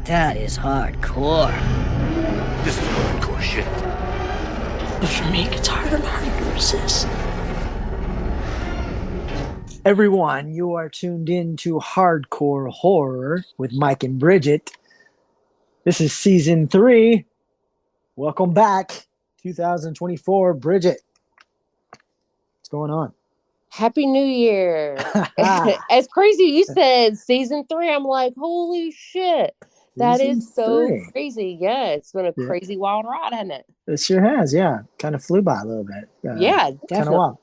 That is hardcore. This is hardcore shit. But for me, it gets harder and harder to resist. Everyone, you are tuned in to Hardcore Horror with Mike and Brigitte. This is season 3. Welcome back, 2024. Brigitte, what's going on? Happy New Year. As crazy you said, season 3. I'm like, holy shit. That Season is so 3. crazy. Yeah, it's been a crazy wild ride, hasn't it? It sure has, yeah. Kind of flew by a little bit. Yeah, definitely. Kind of wild.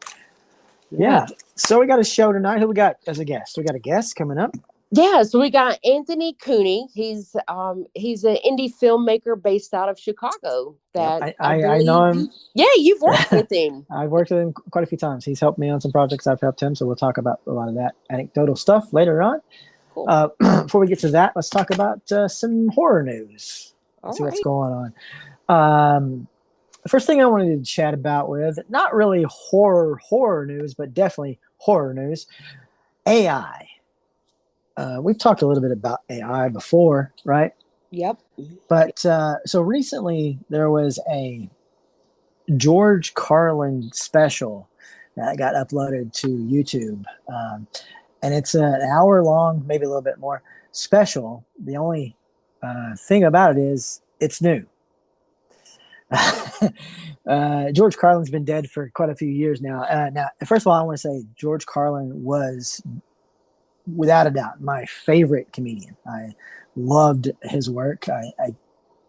Yeah. So we got a show tonight. Who we got as a guest? We got a guest coming up. Yeah, so we got Anthony Cooney. He's an indie filmmaker based out of Chicago. That I know him. You've worked with him. I've worked with him quite a few times. He's helped me on some projects. I've helped him, so we'll talk about a lot of that anecdotal stuff later on. Cool. Before we get to that, let's talk about some horror news. Let's see what's going on. The first thing I wanted to chat about with, not really horror news, but definitely horror news, AI. We've talked a little bit about AI before, right? Yep. But so recently there was a George Carlin special that got uploaded to YouTube. And it's an hour long, maybe a little bit more, special. The only thing about it is it's new. George Carlin's been dead for quite a few years now. Now, first of all, I want to say George Carlin was, without a doubt, my favorite comedian. I loved his work. I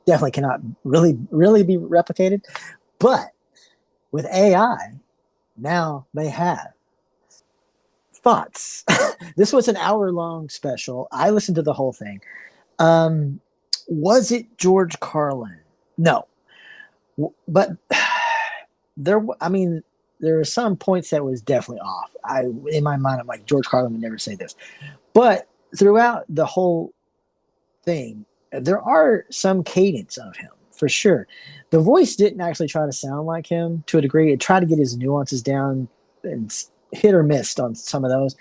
definitely cannot really be replicated. But with AI, now they have thoughts. This was an hour-long special. I listened to the whole thing. Was it George Carlin? No. But there are some points that was definitely off. In my mind, I'm like, George Carlin would never say this. But throughout the whole thing, there are some cadence of him, for sure. The voice didn't actually try to sound like him to a degree. It tried to get his nuances down and hit or missed on some of those.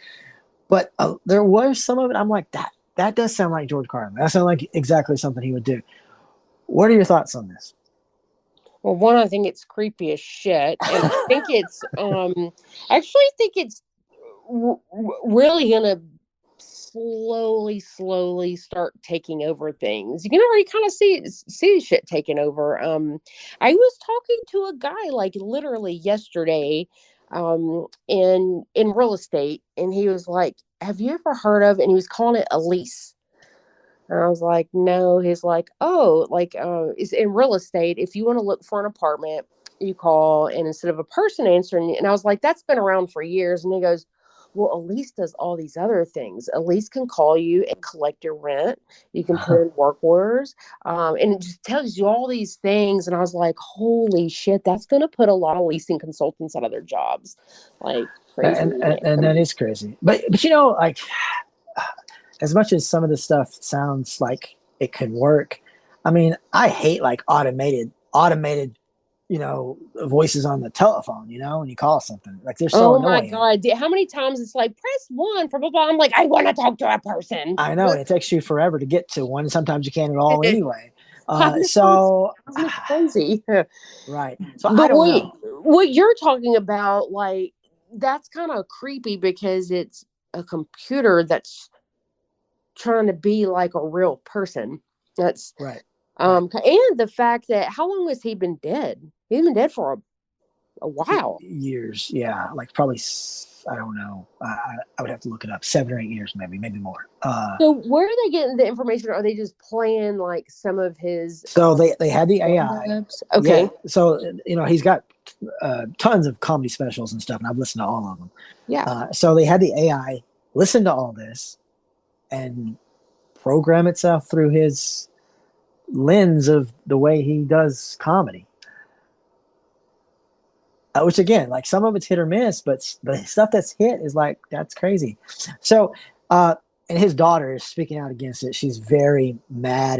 But there was some of it, I'm like, that does sound like George Carlin. That sounds like exactly something he would do. What are your thoughts on this? Well, one, I think it's creepy as shit, and I think it's actually think it's really gonna slowly start taking over things. You can already kind of see shit taking over. I was talking to a guy like literally yesterday, in real estate, and he was like, "Have you ever heard of?" And he was calling it a lease. And I was like, no. He's like, oh, it's in real estate. If you want to look for an apartment, you call, and instead of a person answering, and I was like, that's been around for years. And he goes, well, Elise does all these other things. Elise can call you and collect your rent. You can put in work orders. And it just tells you all these things. And I was like, holy shit, that's going to put a lot of leasing consultants out of their jobs. Like, crazy. And that is crazy. But you know, like, as much as some of this stuff sounds like it could work, I mean, I hate like automated, voices on the telephone, when you call something. Like, they're so annoying. Oh my God. How many times it's like, press 1 for blah, blah. I'm like, I want to talk to a person. I know. It takes you forever to get to one. Sometimes you can't at all anyway. So crazy. Right. So but I don't know. What you're talking about, like, that's kind of creepy because it's a computer that's trying to be like a real person. That's right. And the fact that, how long has he been dead? He's been dead for a while. Years, yeah, like probably, I don't know. I would have to look it up. 7 or 8 years, maybe more. So where are they getting the information? Are they just playing like some of his? So they had the AI. Okay. Yeah. So he's got tons of comedy specials and stuff, and I've listened to all of them. Yeah. So they had the AI listen to all this and program itself through his lens of the way he does comedy. Which, again, like, some of it's hit or miss, but the stuff that's hit is like, that's crazy. So, and his daughter is speaking out against it. She's very mad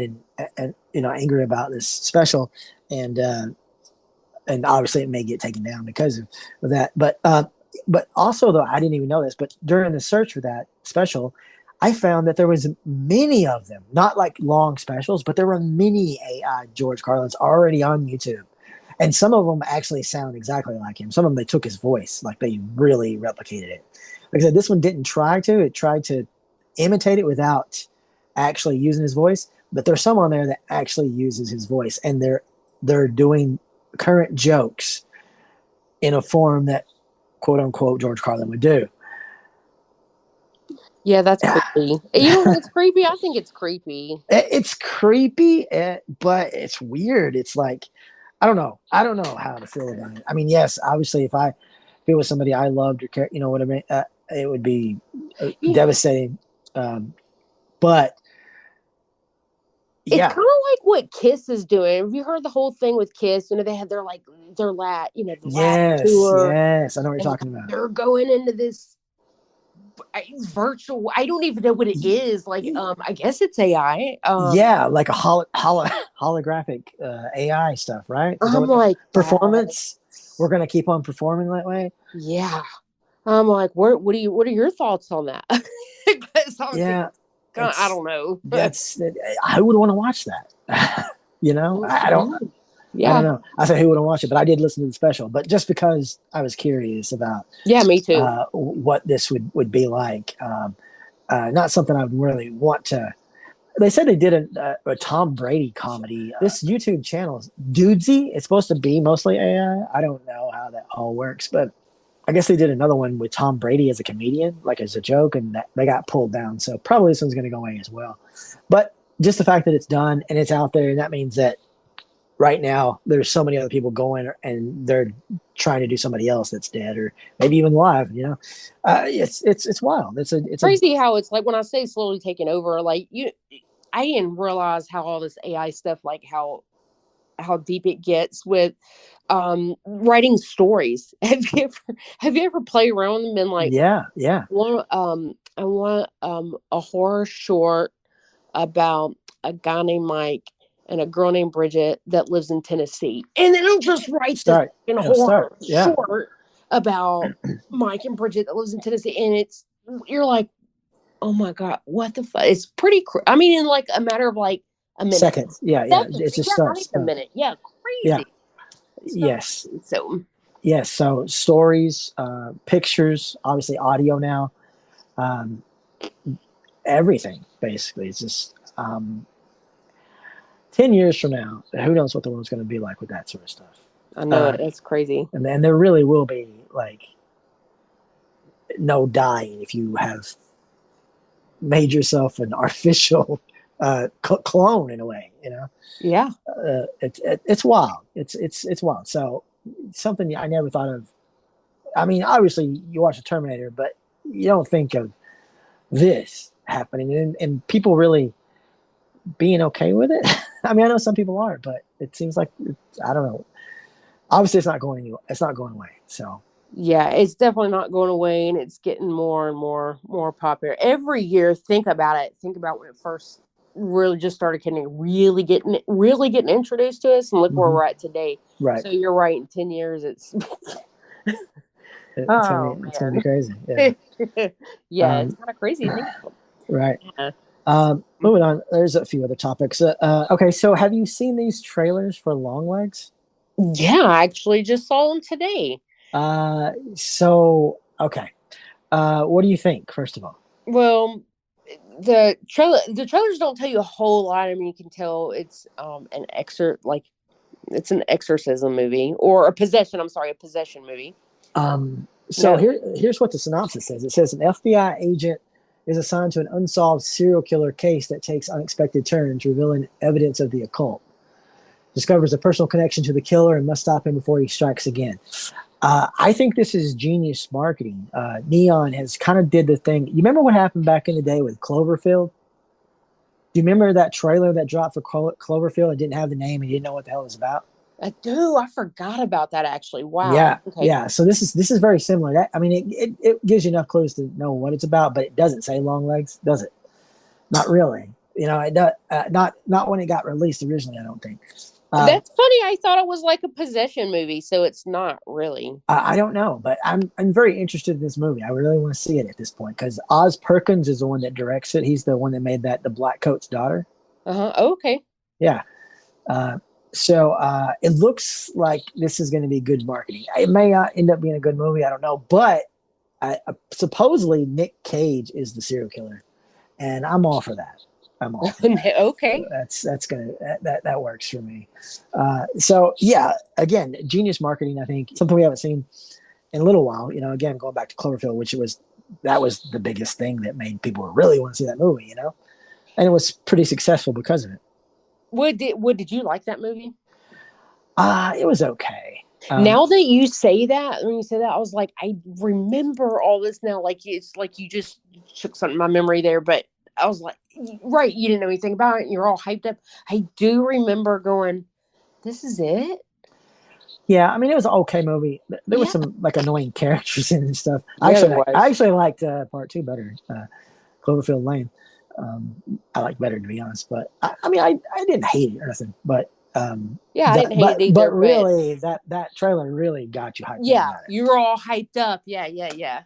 and angry about this special, and obviously it may get taken down because of that. But also, though, I didn't even know this, but during the search for that special, I found that there was many of them, not like long specials, but there were many AI George Carlins already on YouTube. And some of them actually sound exactly like him. Some of them, they took his voice, like they really replicated it. Like I said, this one didn't try to. It tried to imitate it without actually using his voice. But there's some on there that actually uses his voice, and they're doing current jokes in a form that quote unquote George Carlin would do. Yeah, that's creepy. You know what's creepy? I think it's creepy. It's creepy, but it's weird. It's like, I don't know how to feel about it. I mean, yes, obviously, if it was somebody I loved or care, you know what I mean, it would be devastating. But it's yeah, kind of like what Kiss is doing. Have you heard the whole thing with Kiss? You know, they had their lat, the lat tour. Yes, I know what you're talking about. They're going into this virtual. I don't even know what it is. Like, I guess it's AI. Yeah, like a holographic AI stuff, right? I'm like, performance. We're gonna keep on performing that way. Yeah, I'm like, what are your thoughts on that? Yeah, I don't know. I would want to watch that. I don't. Yeah. I don't know. I said who wouldn't watch it, but I did listen to the special. But just because I was curious about, yeah, me too, what this would be like. Not something I would really want to. They said they did a Tom Brady comedy. This YouTube channel is Dudesy. It's supposed to be mostly AI. I don't know how that all works, but I guess they did another one with Tom Brady as a comedian, like as a joke, and they got pulled down. So probably this one's going to go away as well. But just the fact that it's done and it's out there, and that means that right now there's so many other people going and they're trying to do somebody else that's dead or maybe even live. It's wild. It's crazy how it's like when I say slowly taking over. Like I didn't realize how all this AI stuff, like how deep it gets with writing stories. Have you ever played around and been like, yeah, I want a horror short about a guy named Mike and a girl named Brigitte that lives in Tennessee, and then it'll just write this in a horror short about Mike and Brigitte that lives in Tennessee, and you're like, oh my god, what the fuck? It's pretty. I mean, in like a matter of like a minute, seconds. Yeah. It just starts a minute. Yeah, crazy. Yeah. Yes. Yes. So stories, pictures, obviously audio now, everything basically. It's just 10 years from now, who knows what the world's going to be like with that sort of stuff. I know it's crazy. And then there really will be like no dying if you have made yourself an artificial clone in a way, Yeah. It's wild. It's wild. So something I never thought of. I mean, obviously you watch the Terminator, but you don't think of this happening and people really being okay with it. I mean, I know some people are, but it seems like I don't know. Obviously, it's not going anywhere. It's not going away. So yeah, it's definitely not going away, and it's getting more and more popular every year. Think about it. Think about when it first really just started really getting introduced to us, and look where we're at today. Right. So you're right. In 10 years, it's it's gonna be crazy. Yeah, it's kind of crazy. Right. Yeah. Moving on. There's a few other topics. Okay, so have you seen these trailers for Longlegs? Yeah, I actually just saw them today. Okay. What do you think, first of all? Well, the trailers don't tell you a whole lot. I mean, you can tell it's it's an exorcism movie or a possession movie. Here's what the synopsis says. It says an FBI agent is assigned to an unsolved serial killer case that takes unexpected turns, revealing evidence of the occult. Discovers a personal connection to the killer and must stop him before he strikes again. I think this is genius marketing. Neon has kind of did the thing. You remember what happened back in the day with Cloverfield? Do you remember that trailer that dropped for Cloverfield and didn't have the name and you didn't know what the hell it was about? I do. I forgot about that actually. Wow. Yeah. Okay. Yeah. So this is very similar. It gives you enough clues to know what it's about, but it doesn't say Longlegs, does it? Not really. It does, not when it got released originally, I don't think. That's funny. I thought it was like a possession movie, so it's not really. I don't know, but I'm very interested in this movie. I really want to see it at this point because Oz Perkins is the one that directs it. He's the one that made the Black Coat's Daughter. Okay. Yeah. So it looks like this is going to be good marketing. It may end up being a good movie. I don't know, but supposedly Nick Cage is the serial killer, and I'm all for that. I'm all for that. Okay. That works for me. So yeah, again, genius marketing. I think something we haven't seen in a little while. Again, going back to Cloverfield, that was the biggest thing that made people really want to see that movie. And it was pretty successful because of it. What did you like that movie? It was okay. Now that you say that, I was like, I remember all this now. Like it's like you just shook something in my memory there, but I was like, right, you didn't know anything about it. You're all hyped up. I do remember going, this is it? Yeah, it was an okay movie. There was some like annoying characters in and stuff. I actually liked part 2 better, Cloverfield Lane. I like better, to be honest. But I didn't hate it or nothing. But I didn't hate it either. But really, that trailer really got you hyped. Yeah, you were all hyped up. Yeah. Yeah.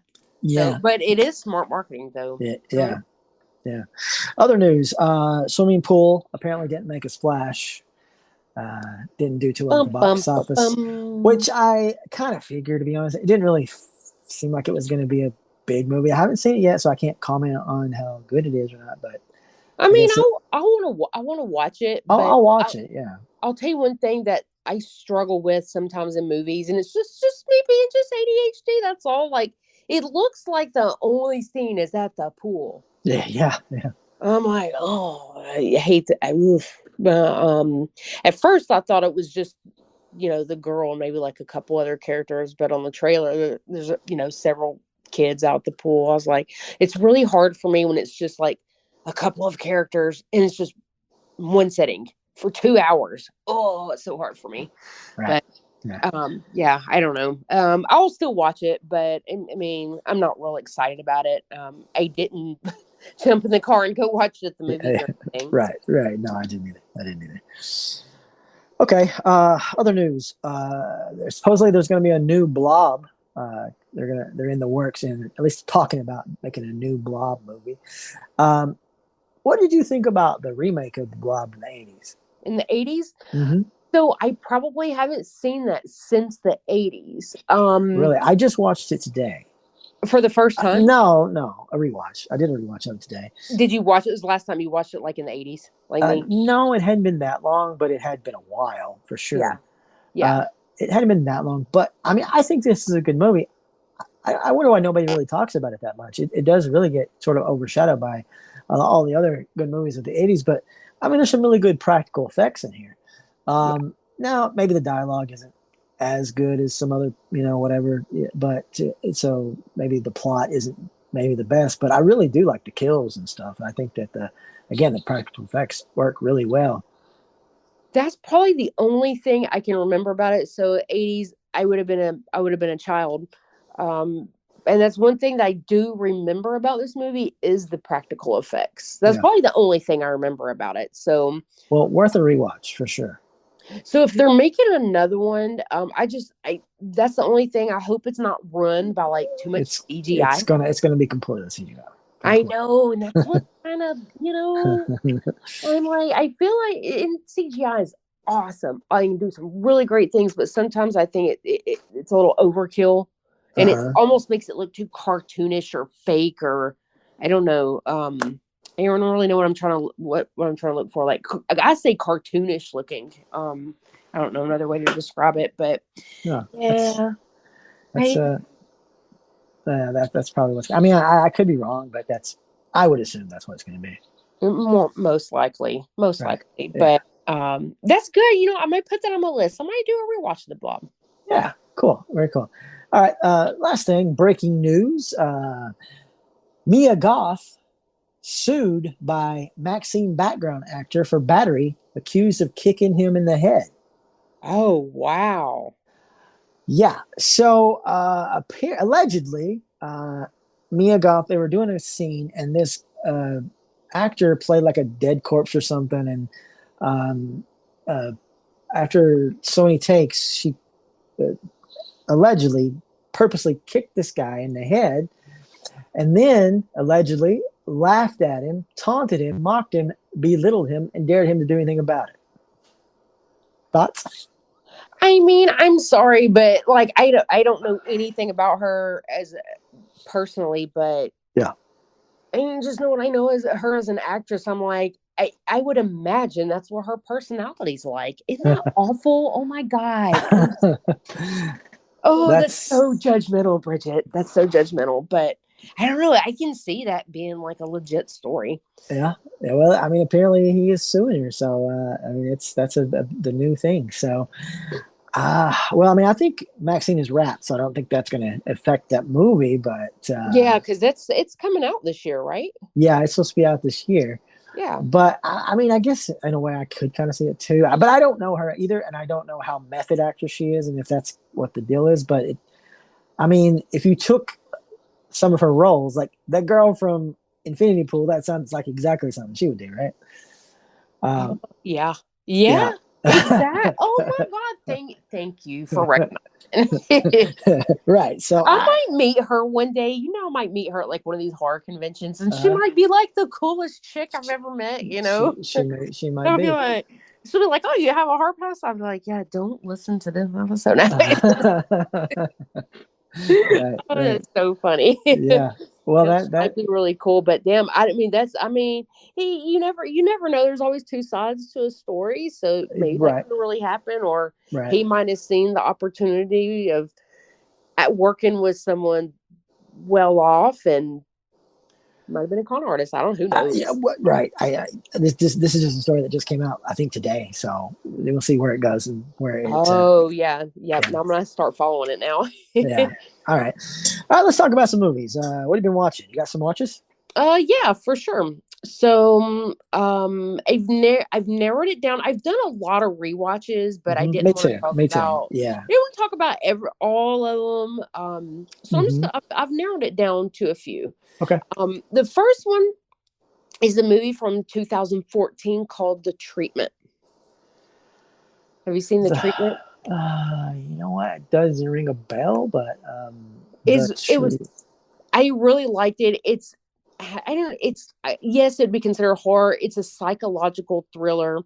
So, but it is smart marketing, though. Yeah. Other news: swimming pool apparently didn't make a splash. Didn't do too well at the box office, which I kind of figured, to be honest. It didn't really seem like it was going to be a big movie. I haven't seen it yet, so I can't comment on how good it is or not. But I want to watch it. I'll watch it. Yeah. I'll tell you one thing that I struggle with sometimes in movies, and it's just me being just ADHD. That's all. Like it looks like the only scene is at the pool. Yeah. I'm like, oh, I hate that. At first I thought it was just, the girl and maybe like a couple other characters, but on the trailer, there's, several kids out the pool. I was like, it's really hard for me when it's just like a couple of characters and it's just one setting for 2 hours. Oh, it's so hard for me. Right. But, I don't know. I'll still watch it, but I'm not real excited about it. I didn't jump in the car and go watch it at the movie or anything. Right. No, I didn't either. Okay. Other news. Supposedly there's going to be a new Blob. They're in the works and at least talking about making a new Blob movie. What did you think about the remake of the Blob in the 80s? In the 80s? Mm-hmm. So I probably haven't seen that since the 80s. Really? I just watched it today. For the first time? No, a rewatch. I did a rewatch of it today. Did you watch it? Was the last time you watched it like in the 80s? No, it hadn't been that long, but it had been a while for sure. Yeah. It hadn't been that long, but I think this is a good movie. I wonder why nobody really talks about it that much. It does really get sort of overshadowed by all the other good movies of the 80s, but there's some really good practical effects in here. Now, maybe the dialogue isn't as good as some other, whatever, but so maybe the plot isn't maybe the best, but I really do like the kills and stuff. And I think that the practical effects work really well. That's probably the only thing I can remember about it. So 80s, I would have been a child. And that's one thing that I do remember about this movie is the practical effects. That's probably the only thing I remember about it. So, well, worth a rewatch for sure. So if they're making another one, that's the only thing. I hope it's not run by like too much CGI. It's gonna be completely CGI. I know, and that's what kind of I'm like, I feel like CGI is awesome. I can do some really great things, but sometimes I think it's a little overkill. And it almost makes it look too cartoonish or fake, or I don't know. I don't really know what I'm trying to look for. Like I say, cartoonish looking. I don't know another way to describe it, but that's probably what's. I could be wrong, but I would assume that's what it's going to be. Most likely. But that's good. I might put that on my list. I might do a rewatch of the Blob. Yeah, cool, very cool. All right, last thing, breaking news. Mia Goth sued by Maxine background actor for battery, accused of kicking him in the head. Oh, wow. Yeah, so allegedly, Mia Goth, they were doing a scene, and this actor played like a dead corpse or something, and after so many takes, she allegedly purposely kicked this guy in the head, and then allegedly laughed at him, taunted him, mocked him, belittled him, and dared him to do anything about it. Thoughts? I mean, I'm sorry, but like I don't know anything about her as personally, but Yeah. I mean, just know what I know as her as an actress. I'm like, I would imagine that's what her personality's like. Isn't that awful? Oh my God. Oh, that's so judgmental, Bridget. That's so judgmental. But I don't know. I can see that being like a legit story. Yeah. Well, I mean, apparently he is suing her, so I mean, that's the new thing. So, well, I mean, I think Maxine is wrapped, so I don't think that's going to affect that movie. But yeah, because it's coming out this year, right? Yeah, it's supposed to be out this year. Yeah. But I mean, I guess in a way I could kind of see it too. But I don't know her either, and I don't know how method actress she is, and if that's what the deal is. But I mean, if you took some of her roles, like that girl from Infinity Pool, that sounds like exactly something she would do, right? Yeah. Exactly. Oh my God! Thank you for recognizing. Right. So I might meet her one day. You know, I might meet her at like one of these horror conventions, and she might be like the coolest chick I've ever met. You know, she might I'll be. be like, she'll be like, "Oh, you have a horror pass?" I'm like, "Yeah, don't listen to this episode." Right. That's so funny. Yeah. Well, that'd be really cool. But damn, you never know. There's always two sides to a story. So maybe that could really happen, or he might have seen the opportunity of at working with someone well off and might have been a con artist. I don't know. Who knows? Yeah, right. This is just a story that just came out, I think, today. So we'll see where it goes and where it. Yeah. Now I'm gonna start following it now. Yeah. All right. Let's talk about some movies. What have you been watching? You got some watches? Yeah, for sure. So, I've narrowed it down. I've done a lot of rewatches, but I didn't want to talk about. Yeah. I didn't want to talk about all of them. So I've narrowed it down to a few. Okay. The first one is a movie from 2014 called The Treatment. Have you seen The Treatment? You know what? It doesn't ring a bell, but I really liked it. Yes, it'd be considered horror. It's a psychological thriller.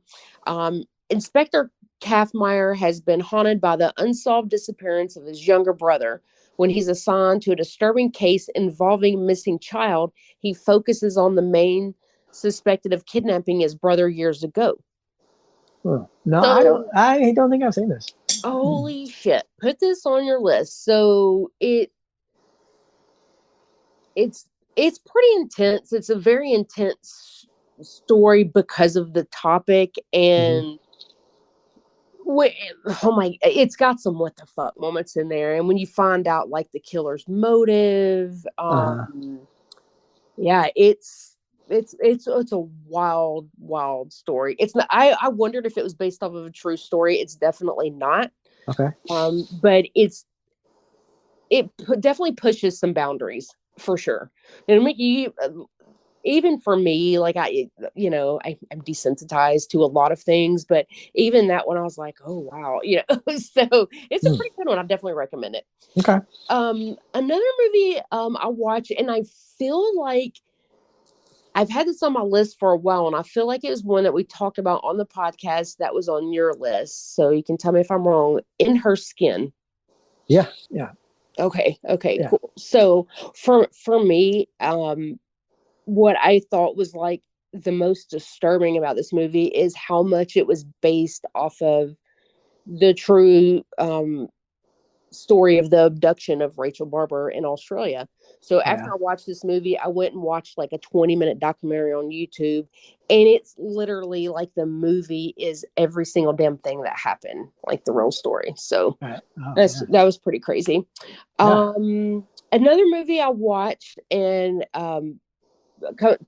Inspector Kaffmeyer has been haunted by the unsolved disappearance of his younger brother. When he's assigned to a disturbing case involving a missing child, he focuses on the main suspected of kidnapping his brother years ago. No, I don't think I've seen this. Holy shit. Put this on your list. So it's pretty intense. It's a very intense story because of the topic, and it's got some what the fuck moments in there. And when you find out like the killer's motive, yeah, it's a wild story. It's not. I wondered if it was based off of a true story. It's definitely not. Okay. But it definitely pushes some boundaries for sure. And even for me, like I'm desensitized to a lot of things, but even that one, I was like, oh wow, so it's a pretty good one. I definitely recommend it. Okay. Another movie I watch, and I feel like I've had this on my list for a while, and I feel like it was one that we talked about on the podcast that was on your list. So you can tell me if I'm wrong. In Her Skin. Yeah. Okay, yeah. Cool. So for me, what I thought was like the most disturbing about this movie is how much it was based off of the true story of the abduction of Rachel Barber in Australia. So after I watched this movie, I went and watched like a 20-minute documentary on YouTube, and it's literally like the movie is every single damn thing that happened, like the real story. So that was pretty crazy. Another movie I watched in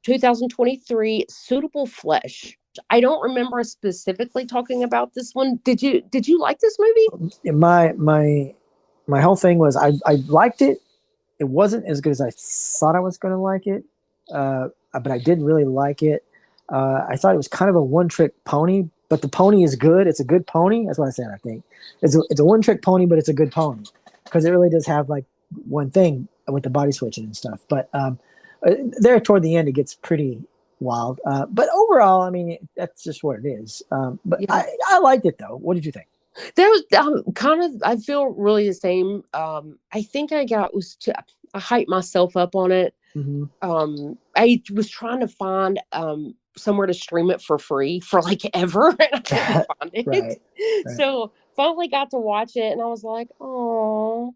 2023, Suitable Flesh. I don't remember specifically talking about this one. Did you like this movie? My whole thing was I liked it. It wasn't as good as I thought I was going to like it, but I did really like it. I thought it was kind of a one-trick pony, but the pony is good. It's a good pony. That's what I said. I think it's a one trick pony, but it's a good pony because it really does have like one thing with the body switching and stuff. But there toward the end, it gets pretty wild. But overall, I mean, that's just what it is. But Yeah. I liked it though. What did you think? There was kind of, I feel really the same. I think I hyped myself up on it. Mm-hmm. I was trying to find somewhere to stream it for free for like ever, and I couldn't find it. Right. So finally got to watch it, and I was like, oh,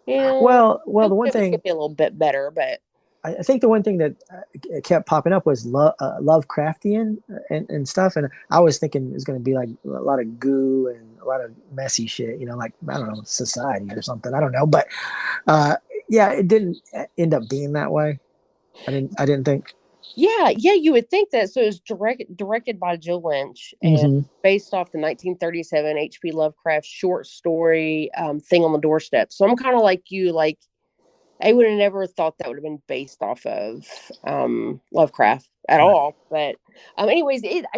you know, Well, the one it was thing gonna be a little bit better, but I think the one thing that kept popping up was Lovecraftian and stuff, and I was thinking it was going to be like a lot of goo and a lot of messy shit, like I don't know, society or something. I don't know, but yeah, it didn't end up being that way. I didn't think. yeah, you would think that. So it was directed by Jill Lynch and based off the 1937 H.P. Lovecraft short story Thing on the Doorstep. So I'm kind of like you, like I would have never thought that would have been based off of Lovecraft at all. But anyways, I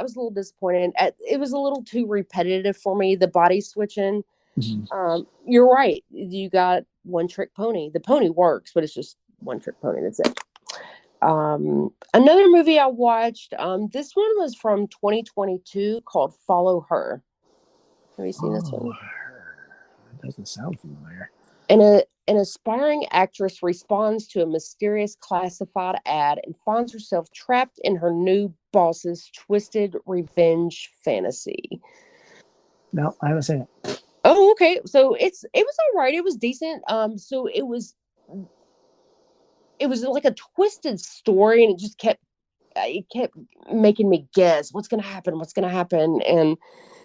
was a little disappointed. It was a little too repetitive for me, the body switching. You're right. You got one trick pony. The pony works, but it's just one trick pony. That's it. Another movie I watched, this one was from 2022 called Follow Her. Have you seen this one? That doesn't sound familiar. An aspiring actress responds to a mysterious classified ad and finds herself trapped in her new boss's twisted revenge fantasy. No, I haven't seen it. Oh, okay. So it was all right. It was decent. So it was like a twisted story, and it kept making me guess what's going to happen. And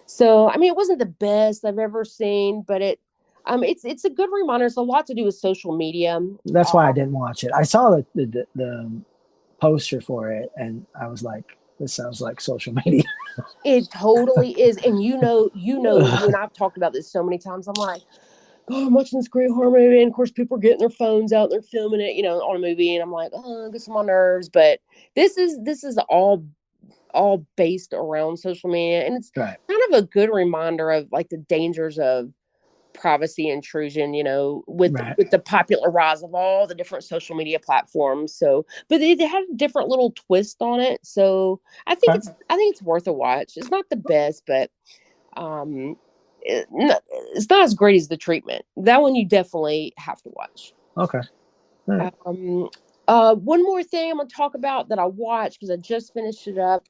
so, I mean, it wasn't the best I've ever seen, but it's a good reminder. It's a lot to do with social media. That's why I didn't watch it. I saw the poster for it, and I was like, "This sounds like social media." It totally is, and you and I've talked about this so many times. I'm like, oh, I'm watching this great horror movie, and of course, people are getting their phones out, and they're filming it, on a movie, and I'm like, oh, it gets on my nerves. But this is all based around social media, and it's kind of a good reminder of like the dangers of privacy intrusion, with the popular rise of all the different social media platforms. So, but they had a different little twist on it. So I think it's worth a watch. It's not the best, but it's not as great as The Treatment. That one you definitely have to watch. Okay. Right. One more thing I'm gonna talk about that I watched because I just finished it up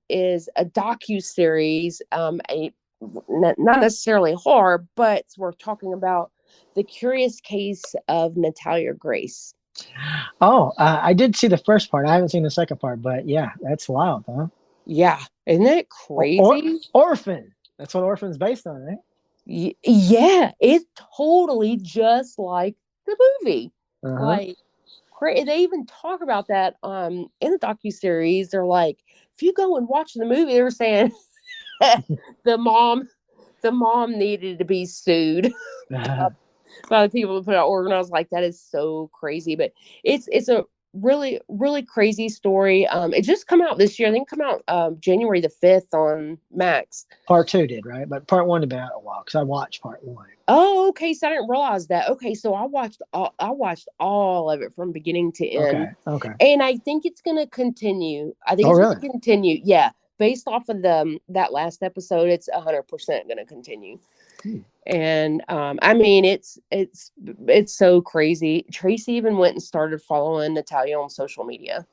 is a docu-series, not necessarily horror, but we're talking about the curious case of Natalia Grace. Oh, I did see the first part. I haven't seen the second part, but yeah, that's wild, huh? Yeah, isn't that crazy? Orphan. That's what Orphan's based on, right? Yeah, it's totally just like the movie. Like, they even talk about that in the docuseries. They're like, if you go and watch the movie, they were saying the mom needed to be sued by the people who put out organ. I was like, that is so crazy. But it's a really, really crazy story. It just come out this year. I think it come out January the 5th on Max. Part 2 did, right? But part 1 had been out a while because I watched part 1. Oh, okay. So I didn't realize that. Okay, so I watched all of it from beginning to end. Okay. And I think it's gonna continue. I think gonna continue. Yeah. Based off of that last episode, it's 100% gonna continue. And I mean, it's so crazy. Tracy even went and started following Natalia on social media.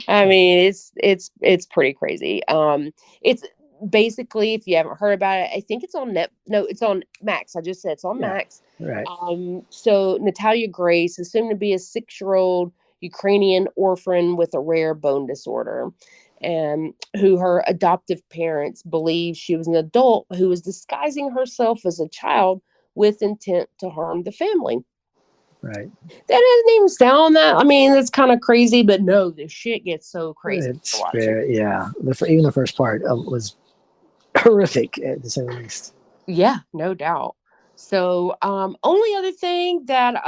I mean, it's pretty crazy. It's basically, if you haven't heard about it, I think it's on it's on Max. I just said it's on Max. Right. So Natalia Grace is assumed to be a 6-year-old Ukrainian orphan with a rare bone disorder, and who her adoptive parents believe she was an adult who was disguising herself as a child with intent to harm the family. Right. That doesn't even sound that. I mean, that's kind of crazy, but no, the shit gets so crazy. It's yeah. Even the first part was horrific, to say the least. Yeah, no doubt. So, only other thing that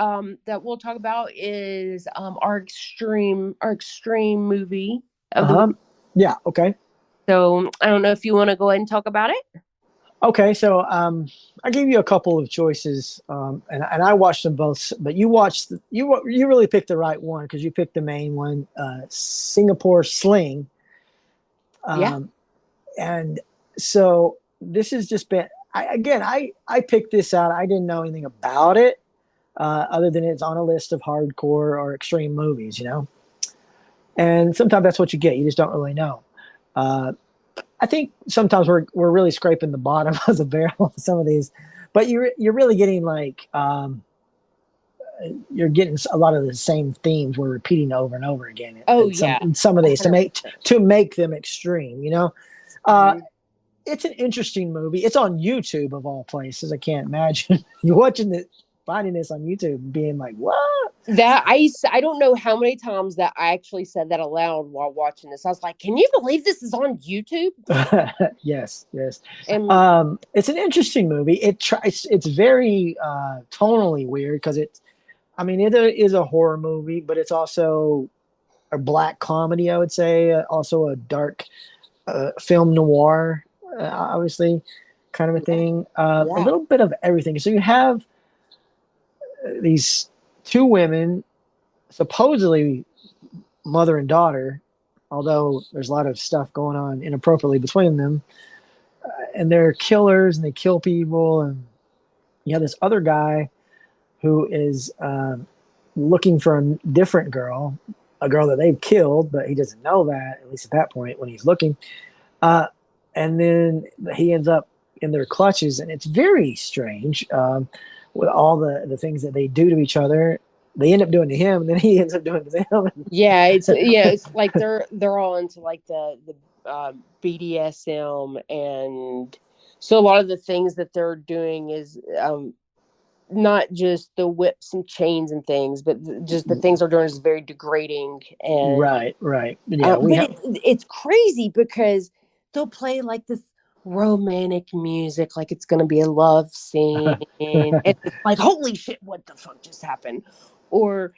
we'll talk about is our extreme movie. Yeah. Okay. So I don't know if you want to go ahead and talk about it. Okay, so I gave you a couple of choices, and I watched them both. But you watched you really picked the right one because you picked the main one, Singapore Sling. Yeah. And so this has just been I picked this out. I didn't know anything about it other than it's on a list of hardcore or extreme movies, And sometimes that's what you get. You just don't really know. I think sometimes we're really scraping the bottom of the barrel of some of these, but you're really getting like you're getting a lot of the same themes we're repeating over and over again. In some of these 100%. to make them extreme, It's an interesting movie. It's on YouTube of all places. I can't imagine you watching it, finding this on YouTube, and being like, "What?" That I don't know how many times that I actually said that aloud while watching this. I was like, "Can you believe this is on YouTube?" Yes. And, it's an interesting movie. It's very tonally weird because it is a horror movie, but it's also a black comedy. I would say also a dark film noir, obviously, kind of a thing. A little bit of everything. So you have these two women, supposedly mother and daughter, although there's a lot of stuff going on inappropriately between them, and they're killers and they kill people. And you have this other guy who is looking for a different girl, a girl that they've killed, but he doesn't know that, at least at that point when he's looking. And then he ends up in their clutches, and it's very strange. With all the things that they do to each other, they end up doing to him, and then he ends up doing to them. It's like they're all into like the BDSM, and so a lot of the things that they're doing is not just the whips and chains and things, but just the things they're doing is very degrading. And right, yeah. It's crazy because they'll play like this romantic music, like it's gonna be a love scene, and it's like, holy shit, what the fuck just happened? Or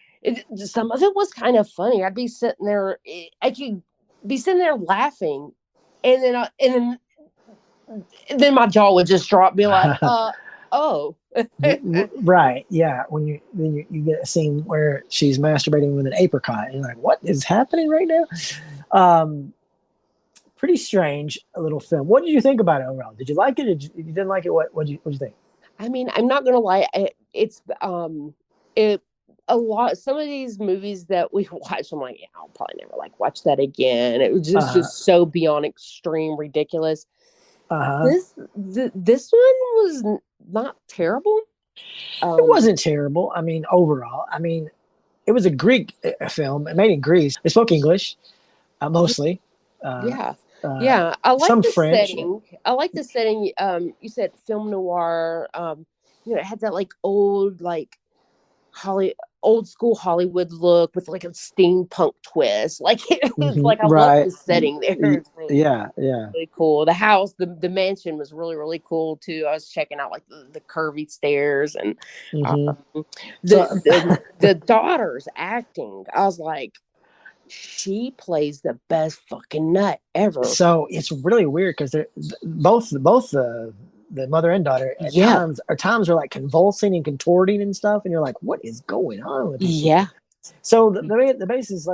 some of it was kind of funny. I'd be sitting there, I could be sitting there laughing, and then my jaw would just drop, be like, oh. Right, yeah. When you get a scene where she's masturbating with an apricot, and you're like, what is happening right now? Pretty strange, a little film. What did you think about it overall? Did you like it? If you didn't like it, what'd you think? I mean, I'm not gonna lie. It's a lot. Some of these movies that we watch, I'm like, yeah, I'll probably never watch that again. It was just so beyond extreme ridiculous. This one was not terrible. It wasn't terrible. I mean, overall, it was a Greek film made in Greece. They spoke English mostly. I like some the French. setting. I like the setting. You said film noir. It had that old old school Hollywood look with a steampunk twist. It was I love the setting there. It's really cool. The house, the mansion was really, really cool too. I was checking out the curvy stairs and the daughter's acting. I was like, she plays the best fucking nut ever. So it's really weird because they're both the mother and daughter at times are convulsing and contorting and stuff, and you're like, what is going on with these people? So the base is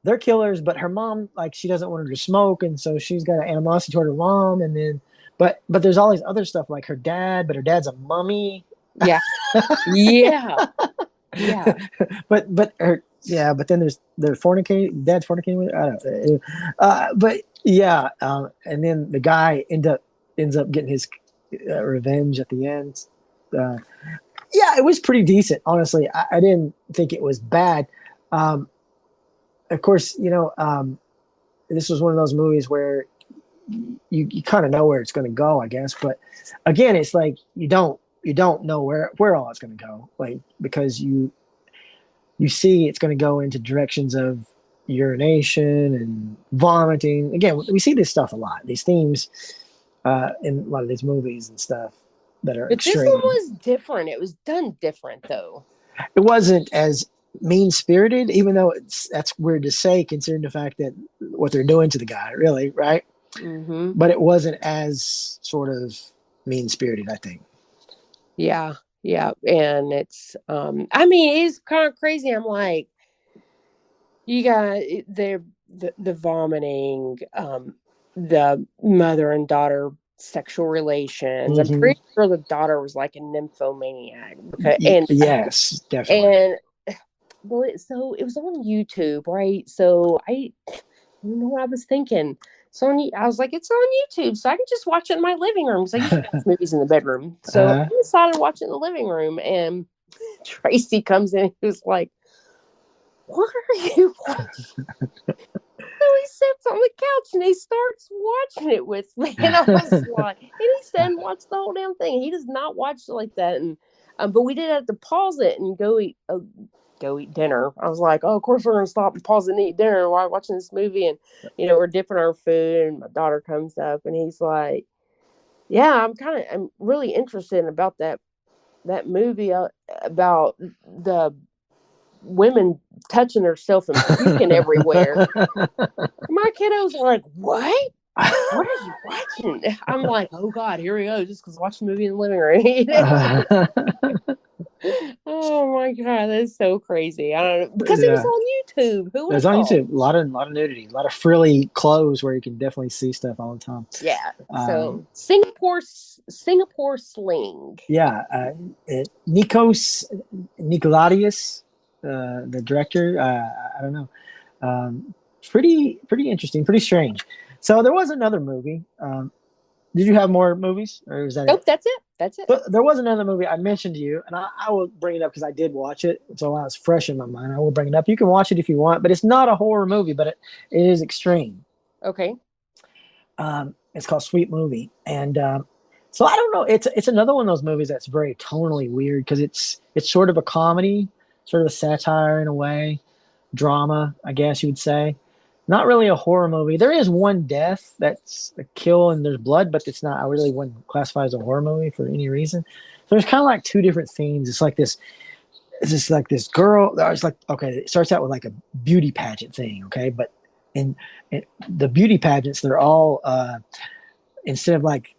they're killers, but her mom, she doesn't want her to smoke, and so she's got an animosity toward her mom, and then but there's all these other stuff like her dad, but her dad's a mummy. But then there's the fornicating, dad's fornicating with her. I don't know. And then the guy ends up getting his revenge at the end. It was pretty decent, honestly. I didn't think it was bad. Of course, this was one of those movies where you kind of know where it's going to go, I guess. But again, it's like you don't know where all it's going to go, because you see it's going to go into directions of urination and vomiting. Again, we see this stuff a lot, these themes in a lot of these movies and stuff that are extreme. This one was different. It was done different, though. It wasn't as mean-spirited, even though that's weird to say considering the fact that what they're doing to the guy, really, right? Mm-hmm. but it wasn't as sort of mean spirited, I think. Yeah. Yeah. And it's, I mean, it's kind of crazy. I'm like, you got the vomiting, the mother and daughter sexual relations. I'm Mm-hmm. pretty sure the daughter was like a nymphomaniac because, Yes, definitely. and well, so it was on YouTube, right? So I don't know what I was thinking. So I was like, it's on YouTube, so I can just watch it in my living room because I usually watch movies in the bedroom. So I decided to watch it in the living room, and Tracy comes in, who's like, "What are you watching?" So he sits on the couch and he starts watching it with me, and I was like, and he said, "Watch the whole damn thing." He does not watch it like that, and but we did have to pause it and go eat dinner. I was like, oh, of course we're gonna stop and pause and eat dinner while watching this movie, and we're dipping our food, and my daughter comes up, and he's like, "Yeah, I'm really interested about that movie about the women touching herself and puking everywhere." My kiddos were like, "What? What are you watching?" I'm like, "Oh God, here we go!" Just because watching the movie in the living room. Oh my God, that's so crazy. I don't know because it was Yeah. on YouTube. Who would It's have on thought? YouTube. A lot of nudity, a lot of frilly clothes where you can definitely see stuff all the time. Yeah. Um, So Singapore Sling. yeah, Nicoladius, the director. I don't know. Pretty interesting, pretty strange. So there was another movie. Did you have more movies, or is that Nope, it? that's it. That's it. But there was another movie I mentioned to you, and I will bring it up because I did watch it. So while it's fresh in my mind, I will bring it up. You can watch it if you want, but it's not a horror movie, but it is extreme. Okay. It's called Sweet Movie, and so I don't know. It's another one of those movies that's very tonally weird because it's sort of a comedy, sort of a satire in a way, drama, I guess you would say. Not really a horror movie. There is one death that's a kill and there's blood, but it's not. I really wouldn't classify as a horror movie for any reason. So there's kind of like two different themes. It's like this. It's just like this girl. It's like okay. It starts out with like a beauty pageant thing, okay, but in the beauty pageants, they're all instead of like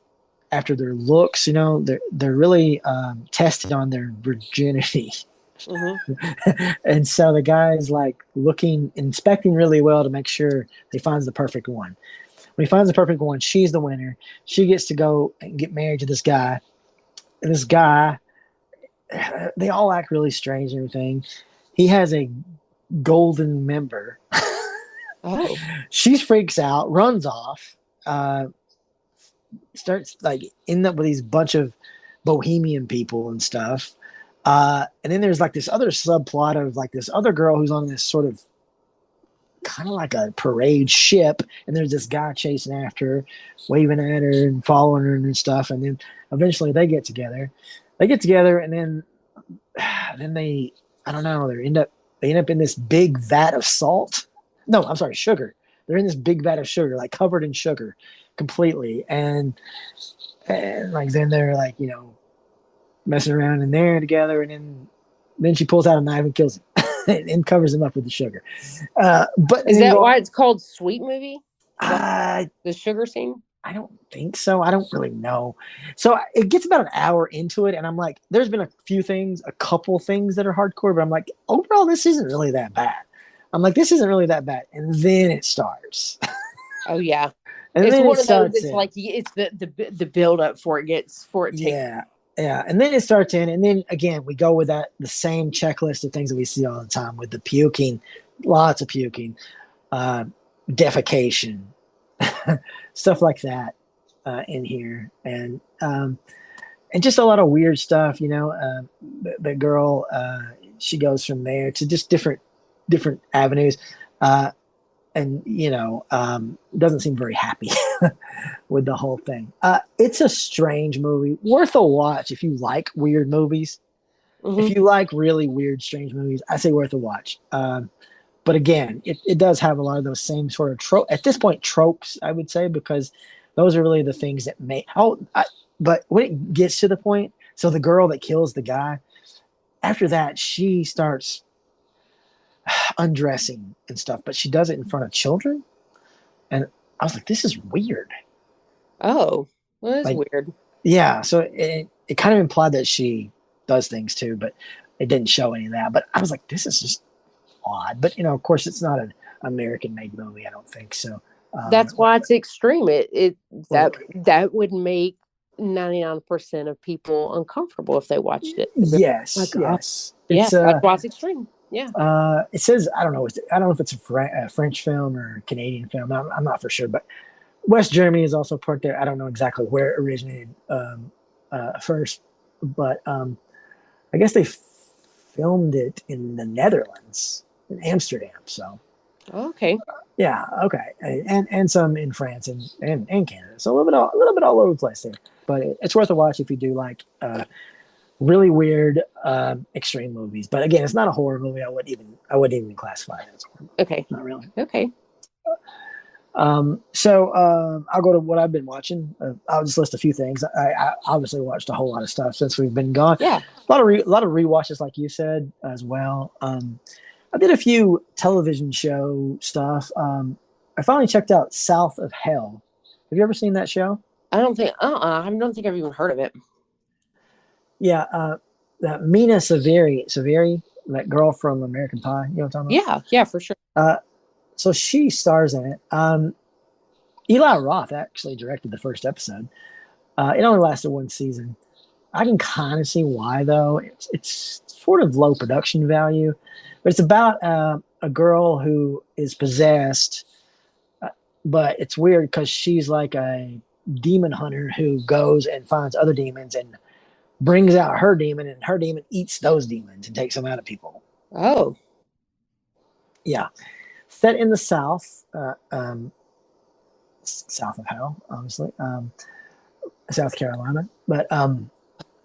after their looks, they're really tested on their virginity. Mm-hmm. And so the guy's like inspecting really well to make sure he finds the perfect one. When he finds the perfect one, she's the winner. She gets to go and get married to this guy. And this guy, they all act really strange and everything. He has a golden member. Oh. She freaks out, runs off, starts like end up with these bunch of bohemian people and stuff. And then there's like this other subplot of like this other girl who's on this sort of kind of like a parade ship, and there's this guy chasing after her, waving at her and following her and stuff. And then eventually they get together. And then they I don't know, they end up in this big vat of salt. No, I'm sorry, sugar. They're in this big vat of sugar, like covered in sugar completely. And like then they're like, messing around in there together, and then she pulls out a knife and kills him and covers him up with the sugar. But Is that why it's called Sweet Movie? The sugar scene? I don't think so. I don't really know. So it gets about an hour into it, and I'm like, there's been a couple things that are hardcore, but I'm like, overall, this isn't really that bad. This isn't really that bad. And then it starts. Oh yeah. And it's then one it of those. starts It's in. like it's the build up for it takes. Yeah. And then it starts in, and then again we go with the same checklist of things that we see all the time with the puking, lots of puking, defecation, stuff like that in here, and just a lot of weird stuff. The girl, she goes from there to just different avenues, and doesn't seem very happy with the whole thing. It's a strange movie, worth a watch if you like weird movies. Mm-hmm. If you like really weird, strange movies, I say worth a watch. But again, it does have a lot of those same sort of at this point tropes, I would say, because those are really the things that make. But when it gets to the point, so the girl that kills the guy, after that, she starts undressing and stuff, but she does it in front of children, and I was like, this is weird. Oh, well, that's Like, weird. yeah. So it kind of implied that she does things too, but it didn't show any of that. But I was like, this is just odd. But of course, it's not an American-made movie. I don't think so. That's why it's extreme. Well, That would make 99% of people uncomfortable if they watched it. yes, Oh, God. yes. Yeah, It's that's why it's extreme. Yeah. it says I don't know. I don't know if it's a French film or Canadian film. I'm not for sure, but West Germany is also part there. I don't know exactly where it originated first, but I guess they filmed it in the Netherlands, in Amsterdam. So Okay. yeah, okay, and some in France and Canada. So a little bit all over the place there. But it's worth a watch if you do like really weird extreme movies. But again, it's not a horror movie. I wouldn't even classify it as horror. Okay. Not really. Okay. So I'll go to what I've been watching. I'll just list a few things. I obviously watched a whole lot of stuff since we've been gone. Yeah. A lot of rewatches, like you said, as well. I did a few television show stuff. I finally checked out South of Hell. Have you ever seen that show? I don't think I've even heard of it. Yeah. Mina Severi, that girl from American Pie. You know what I'm talking about? Yeah, for sure. So she stars in it. Eli Roth actually directed the first episode. It only lasted one season. I can kind of see why, though. It's sort of low production value, but it's about a girl who is possessed, but it's weird because she's like a demon hunter who goes and finds other demons and brings out her demon, and her demon eats those demons and takes them out of people. Oh. Yeah. Set in the South, South of Hell, obviously, South Carolina. But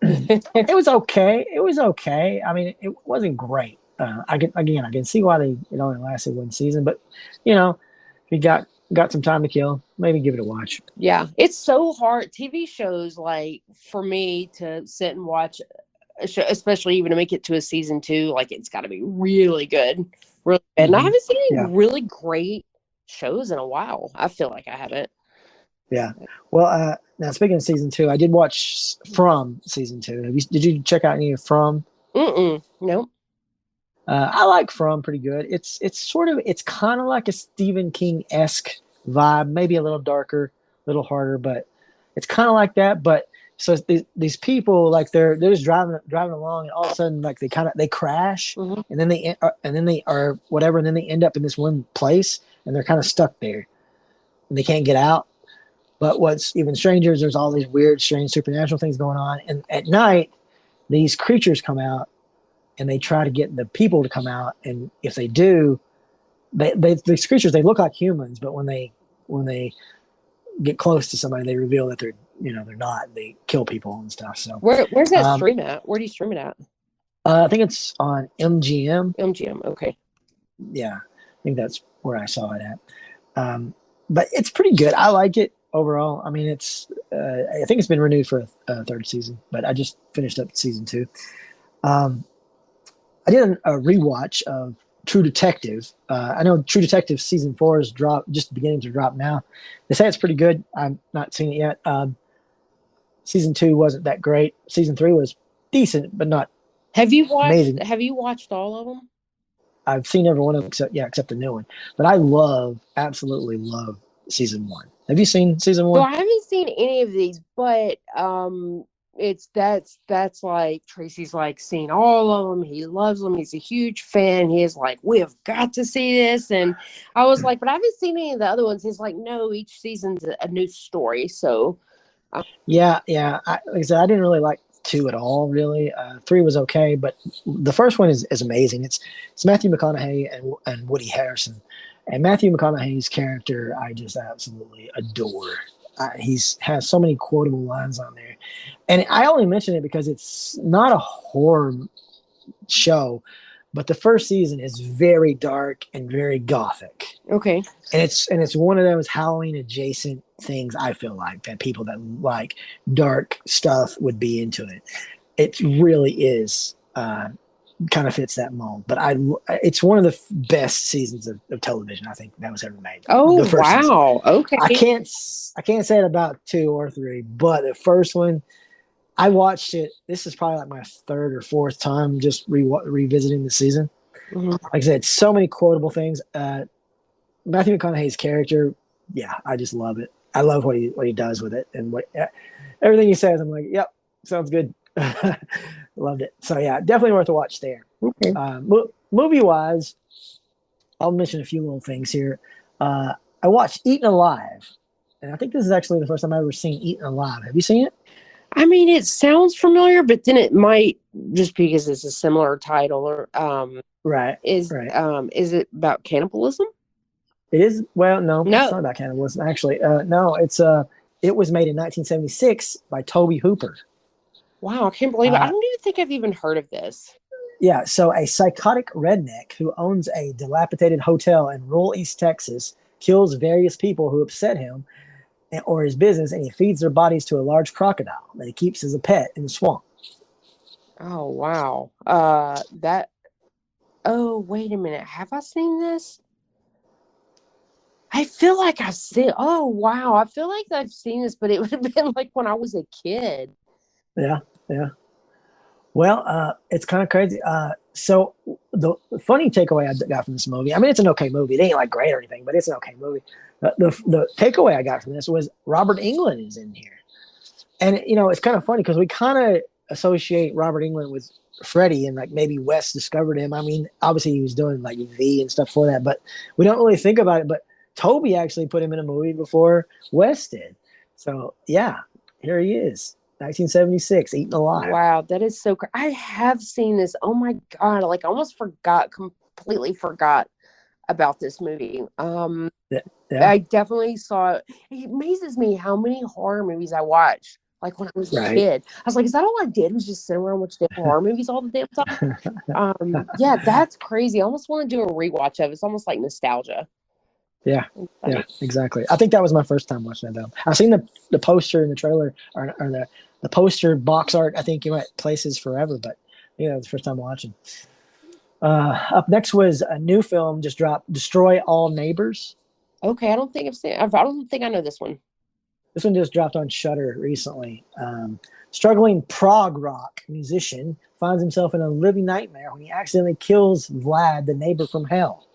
it was okay. It was okay. I mean, it wasn't great. I can see why it only lasted one season. But if you got some time to kill, maybe give it a watch. Yeah, it's so hard. TV shows, like, for me to sit and watch a show, especially even to make it to a season 2, like, it's got to be really good. Really good. And I haven't seen any really great shows in a while. I feel like I haven't. Yeah. Well, now speaking of season 2, I did watch From season 2. Did you check out any of From? No. I like From pretty good. It's kind of like a Stephen King-esque vibe, maybe a little darker, a little harder, but it's kind of like that. But so these people, like they're just driving along, and all of a sudden, like they crash, and then they are whatever, and then they end up in this one place, and they're kind of stuck there, and they can't get out. But what's even stranger is there's all these weird, strange supernatural things going on, and at night, these creatures come out, and they try to get the people to come out, and if they do, these creatures, they look like humans, but when they get close to somebody, they reveal that they're not. They kill people and stuff. So where's that stream at? Where do you stream it at? I think it's on MGM. MGM, okay. Yeah, I think that's where I saw it at. But it's pretty good. I like it overall. I mean, it's I think it's been renewed for a third season, but I just finished up season 2. I did a rewatch of True Detective. I know True Detective season 4 is just beginning to drop now. They say it's pretty good. I've not seen it yet. Season 2 wasn't that great. Season 3 was decent, but not amazing. Have you watched all of them? I've seen every one of them except the new one. But I absolutely love season 1. Have you seen season 1? So I haven't seen any of these, but that's like Tracy's like seen all of them. He loves them. He's a huge fan. He's like, we have got to see this. And I was like, but I haven't seen any of the other ones. He's like, no, each season's a new story. So yeah. Like I said, I didn't really like 2 at all. Really, 3 was okay, but the first one is amazing. It's Matthew McConaughey and Woody Harrelson, and Matthew McConaughey's character I just absolutely adore. He has so many quotable lines on there, and I only mention it because it's not a horror show, but the first season is very dark and very gothic. Okay, and it's one of those Halloween adjacent things. I feel like that people that like dark stuff would be into it. It really is kind of fits that mold. But it's one of the best seasons of television I think that was ever made. Oh, The first season. wow. Okay. I can't say it about 2 or 3, but the first one, I watched it. This is probably like my 3rd or 4th time just revisiting the season. Mhm. Like I said, so many quotable things. Matthew McConaughey's character, yeah, I just love it. I love what he does with it, and everything he says. I'm like, yep, sounds good. Loved it. So yeah, definitely worth a watch there. Okay. Movie wise, I'll mention a few little things here. I watched Eaten Alive, and I think this is actually the first time I've ever seen Eaten Alive. Have you seen it? I mean, it sounds familiar, but then it might just because it's a similar title or Right. is it about cannibalism? It is. Well, no, No. it's not about cannibalism. Actually, no, it was made in 1976 by Tobe Hooper. Wow, I can't believe it. I don't even think I've even heard of this. Yeah, so a psychotic redneck who owns a dilapidated hotel in rural East Texas kills various people who upset him or his business, and he feeds their bodies to a large crocodile that he keeps as a pet in the swamp. Oh, wow. Oh, wait a minute. Have I seen this? I feel like I've seen. Oh, wow. I feel like I've seen this, but it would have been like when I was a kid. Yeah. Well, it's kind of crazy. So the funny takeaway I got from this movie, I mean, it's an okay movie. It ain't like great or anything, but it's an okay movie. The takeaway I got from this was Robert Englund is in here. And, it's kind of funny because we kind of associate Robert Englund with Freddy, and like maybe Wes discovered him. I mean, obviously he was doing like V and stuff for that, but we don't really think about it. But Toby actually put him in a movie before Wes did. So yeah, here he is. 1976, Eaten Alive. Wow, that is so crazy. I have seen this. Oh my God. Like I almost completely forgot about this movie. Yeah. I definitely saw it. It amazes me how many horror movies I watched. Like when I was a kid, I was like, is that all I did was just sit around and watch damn horror movies all the damn time? Yeah, that's crazy. I almost want to do a rewatch of it. It's almost like nostalgia. Yeah, exactly. I think that was my first time watching that. I've seen the poster and the trailer or the poster box art. I think you might Places Forever, but yeah, that was the first time watching. Up next was a new film just dropped, Destroy All Neighbors. Okay, I don't think I've seen it. I don't think I know this one. This one just dropped on Shudder recently. Struggling prog rock musician finds himself in a living nightmare when he accidentally kills Vlad, the neighbor from hell.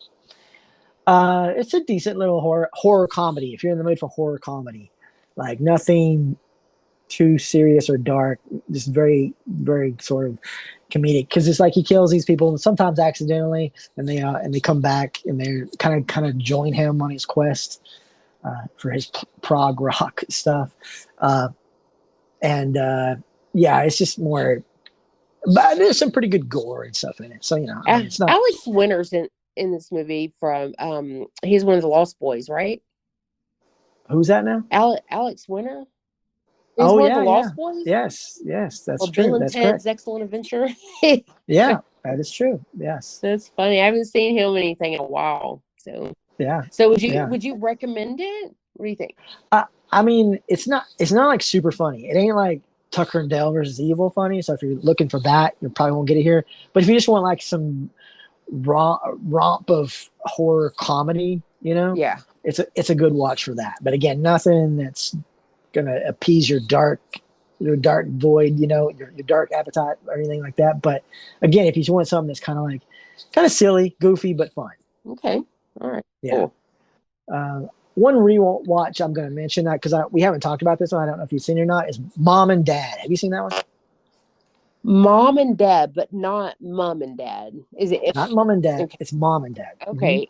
It's a decent little horror comedy. If you're in the mood for horror comedy, like nothing too serious or dark, just very, very sort of comedic. Because it's like he kills these people sometimes accidentally, and they come back and they kind of join him on his quest for his prog rock stuff. Yeah, it's just more. But there's some pretty good gore and stuff in it. So it's not. Alex Winter's in this movie from he's one of the Lost Boys, right? Who's that now? Alex Winter. He's one of the Lost Boys. Yes, that's true. Bill and That's Ted's correct. Excellent Adventure. Yeah, that is true. Yes, that's funny. I haven't seen him anything in a while. So yeah. So would you recommend it? What do you think? I mean, it's not like super funny. It ain't like Tucker and Dale versus Evil funny. So if you're looking for that, you probably won't get it here. But if you just want like some romp of horror comedy, yeah, it's a good watch for that. But again, nothing that's gonna appease your dark void, your dark appetite or anything like that. But again, if you want something that's kind of silly, goofy, but fun. Okay, all right, yeah. Cool. One rewatch I'm going to mention that because we haven't talked about this one. I don't know if you've seen it or not. Is Mom and Dad. Have you seen that one? Mom and Dad, but not Mom and Dad. Is it not Mom and Dad? Okay. It's Mom and Dad. Okay.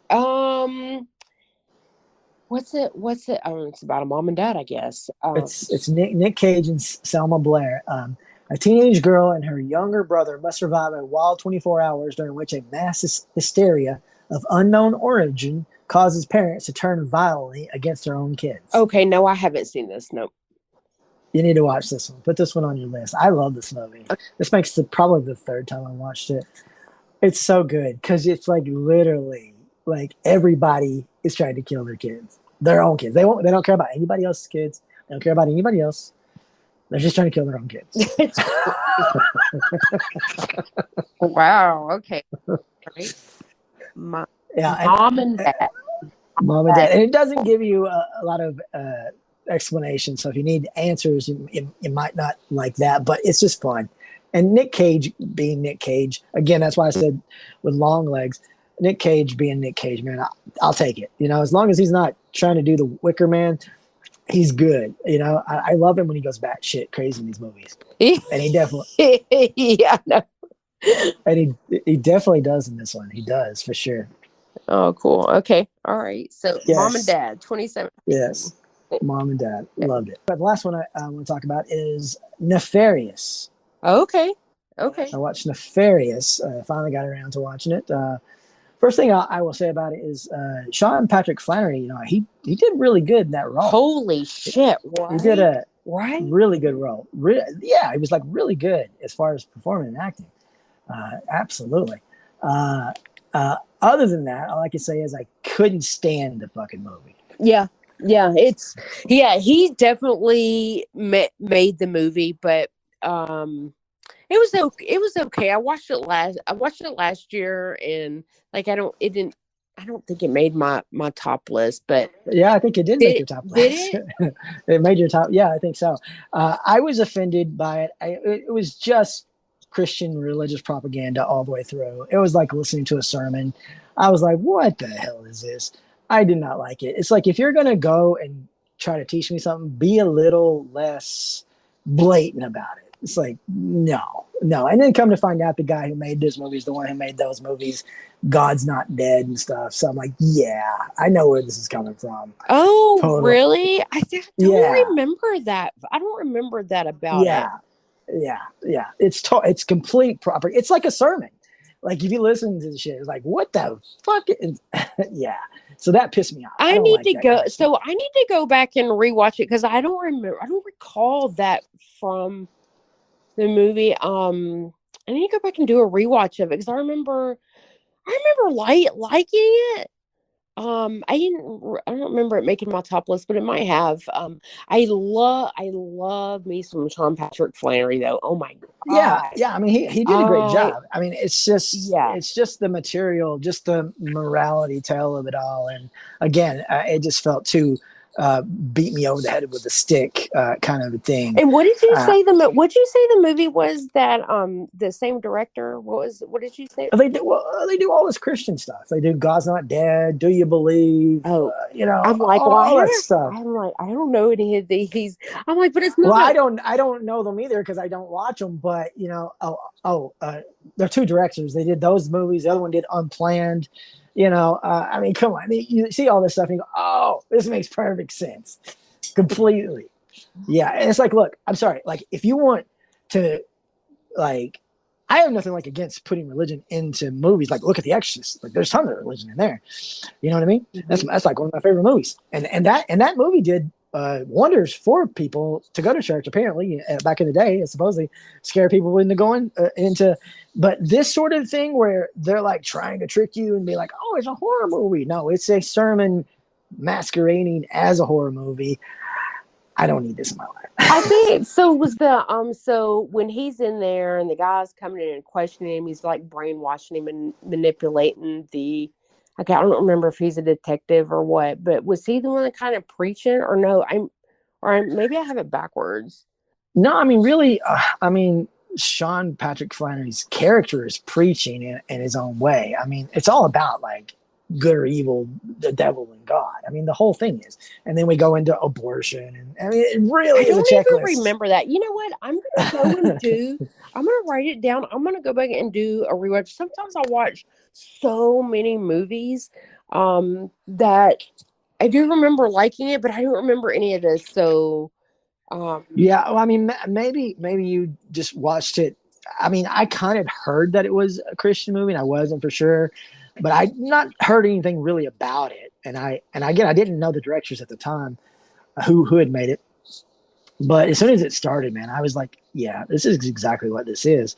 What's it? Oh, it's about a mom and dad, I guess. It's Nick Cage and Selma Blair. A teenage girl and her younger brother must survive a wild 24 hours during which a mass hysteria of unknown origin causes parents to turn violently against their own kids. Okay, no, I haven't seen this. Nope. You need to watch this one. Put this one on your list. I love this movie. Okay. This makes probably the third time I watched it. It's so good because it's like literally like everybody is trying to kill their kids, their own kids. They don't care about anybody else's kids. They don't care about anybody else. They're just trying to kill their own kids. Wow. Okay. Right. My, Yeah, mom and dad. mom and dad, and it doesn't give you a lot of explanation. So if you need answers, you might not like that, but it's just fun. And Nick Cage being Nick Cage, again, that's why I said with long legs. Nick Cage being Nick Cage, man, I'll take it. You know, as long as he's not trying to do the Wicker Man, he's good. You know, I love him when he goes batshit crazy in these movies, and he definitely, Yeah. No. and he definitely does in this one. He does for sure. Oh, cool. Okay. All right. So, Yes. mom and dad, 27. Yes, mom and dad loved it. But the last one I want to talk about is Nefarious. Okay. Okay. I watched Nefarious. Finally got around to watching it. First thing I will say about it is Sean Patrick Flannery. You know, he did really good in that role. Holy shit! Right? He did a right. really good role. Yeah, he was like really good as far as performing and acting. Absolutely. Other than that, all I can say is I couldn't stand the fucking movie. Yeah. He definitely made the movie, but it was okay. I watched it last year, and like I don't think it made my top list, but yeah, I think it did make your top list. Did it? It made your top. Yeah, I think so. I was offended by it. It was just Christian religious propaganda all the way through. It was like listening to a sermon. I was like, what the hell is this? I did not like it. It's like, if you're going to go and try to teach me something, be a little less blatant about it. It's like, no. And then come to find out the guy who made this movie is the one who made those movies. God's not dead and stuff. So I'm like, yeah, I know where this is coming from. Oh, Totally. Really? I don't remember that. I don't remember that about it. Yeah. It's complete property. It's like a sermon. Like, if you listen to the shit, it's like, what the fuck? Yeah. So that pissed me off. I need to go back and rewatch it because I don't recall that from the movie. I need to go back and do a rewatch of it because I remember liking it. I don't remember it making my top list, but it might have. I love me some Sean Patrick Flannery though. Oh my god. Yeah. I mean, he did a great job. I mean, it's just the material, just the morality tale of it all, and again, it just felt too beat me over the head with a stick kind of a thing. And what did you say the movie was that the same director? What did you say? They do all this Christian stuff. They do God's Not Dead, Do You Believe? Oh, I'm like, all that stuff. I'm like, I don't know any of these. I'm like, but it's not. Well, I don't know them either because I don't watch them. But they're two directors. They did those movies. The other one did Unplanned. I mean, come on. I mean, you see all this stuff and you go, oh, this makes perfect sense. Completely. Yeah. And it's like, look, I'm sorry. Like, if you want to, like, I have nothing like against putting religion into movies. Like, look at The Exorcist. Like, there's tons of religion in there. You know what I mean? Mm-hmm. That's like one of my favorite movies. And that movie did wonders for people to go to church, apparently, back in the day. It supposedly scare people into going into. But this sort of thing where they're like trying to trick you and be like, oh, it's a horror movie. No, it's a sermon masquerading as a horror movie. I don't need this in my life. I think so. Was the so when he's in there and the guy's coming in and questioning him, he's like brainwashing him and manipulating the. Okay, I don't remember if he's a detective or what, but was he the one that kind of preaching or no? Maybe I have it backwards. No, I mean, really, Sean Patrick Flannery's character is preaching in his own way. I mean, it's all about like good or evil, the devil and God. I mean, the whole thing is. And then we go into abortion. And I mean, it really is a checklist. I don't even remember that. You know what? I'm going to go I'm going to write it down. I'm going to go back and do a rewatch. Sometimes I watch so many movies that I do remember liking it, but I don't remember any of this. So, yeah, well, I mean, maybe you just watched it. I mean, I kind of heard that it was a Christian movie, and I wasn't for sure, but I not heard anything really about it. And again, I didn't know the directors at the time who had made it. But as soon as it started, man, I was like, yeah, this is exactly what this is.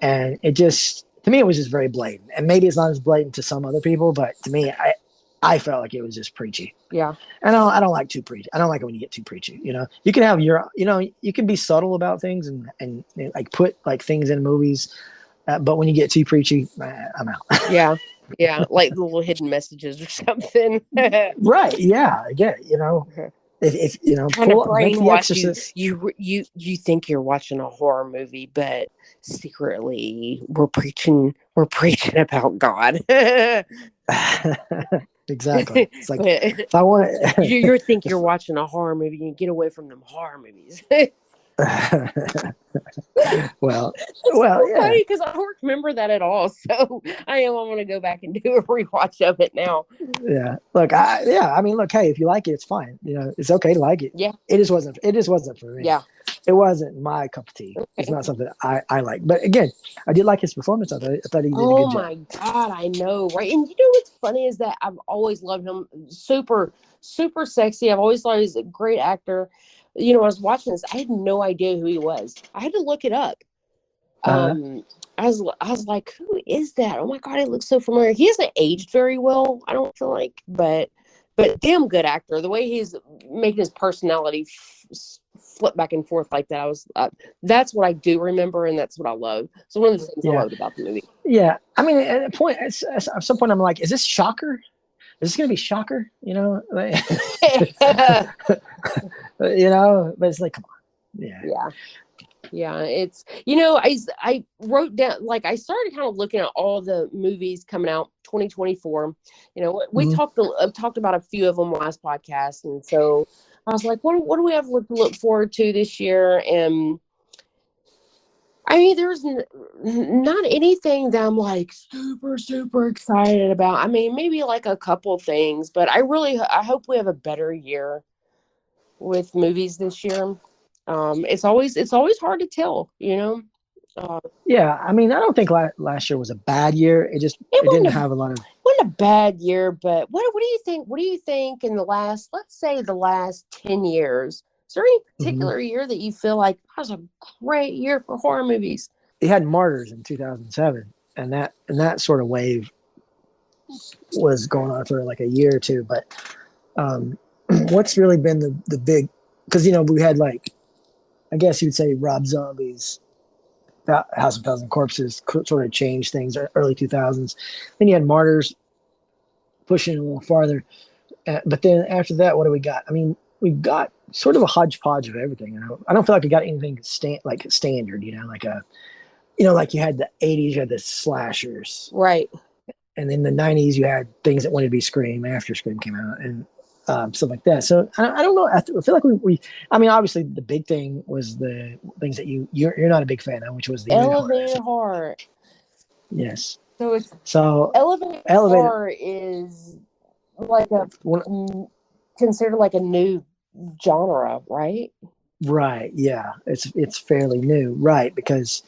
And it just, to me, it was just very blatant. And maybe it's not as blatant to some other people, but to me, I felt like it was just preachy. Yeah. And I don't like too preachy. I don't like it when you get too preachy. You can have you can be subtle about things and like put like things in movies, but when you get too preachy, I'm out. Yeah. Yeah. Like the little hidden messages or something. Right? Yeah. I get it. If Trying to make The brainwash you. Exorcist. You think you're watching a horror movie, but secretly we're preaching about God. Exactly. It's like But if I want you think you're watching a horror movie and get away from them horror movies. well, So yeah. funny because I don't remember that at all. So I want to go back and do a rewatch of it now. Yeah. Look, I mean, look, hey, if you like it, it's fine. It's okay to like it. Yeah. It just wasn't for me. Yeah. It wasn't my cup of tea. Okay. It's not something I like. But again, I did like his performance of it. I thought he did a Oh good job. my God, I know, right? And you know what's funny is that I've always loved him. Super, super sexy. I've always thought he's a great actor. I was watching this. I had no idea who he was. I had to look it up. I was like, who is that? Oh my God, he looks so familiar. He hasn't aged very well, I don't feel like, but damn good actor. The way he's making his personality flip back and forth like that, that's what I do remember, and that's what I love. So one of the things I loved about the movie. Yeah, I mean, at some point, I'm like, is this Shocker? Is this gonna be Shocker? Like, but it's like, come on, yeah. Yeah, it's I wrote down, like, I started kind of looking at all the movies coming out 2024. We talked about a few of them last podcast, and so I was like, what do we have to look forward to this year? And I mean, there's not anything that I'm like super super excited about. I mean, maybe like a couple things, but I hope we have a better year with movies this year. It's always hard to tell, yeah. I mean, I don't think last year was a bad year. It didn't have a lot of. Wasn't a bad year, but what do you think? What do you think in let's say the last 10 years? Is there any particular year that you feel like that was a great year for horror movies? It had Martyrs in 2007, and that sort of wave was going on for like a year or two. But what's really been the big, because we had, like, I guess you'd say Rob Zombie's House of Thousand Corpses sort of changed things, early 2000s. Then you had Martyrs pushing a little farther. But then after that, what do we got? I mean, we got sort of a hodgepodge of everything. I don't feel like we got anything standard, like you had the 80s, you had the slashers. Right. And in the 90s, you had things that wanted to be Scream after Scream came out, and stuff like that. So I don't know. I feel like we. I mean, obviously, the big thing was the things that you're not a big fan of, which was the elevated horror. Yes. So elevated horror is like considered like a new genre, right? Right. Yeah. It's fairly new, right? Because,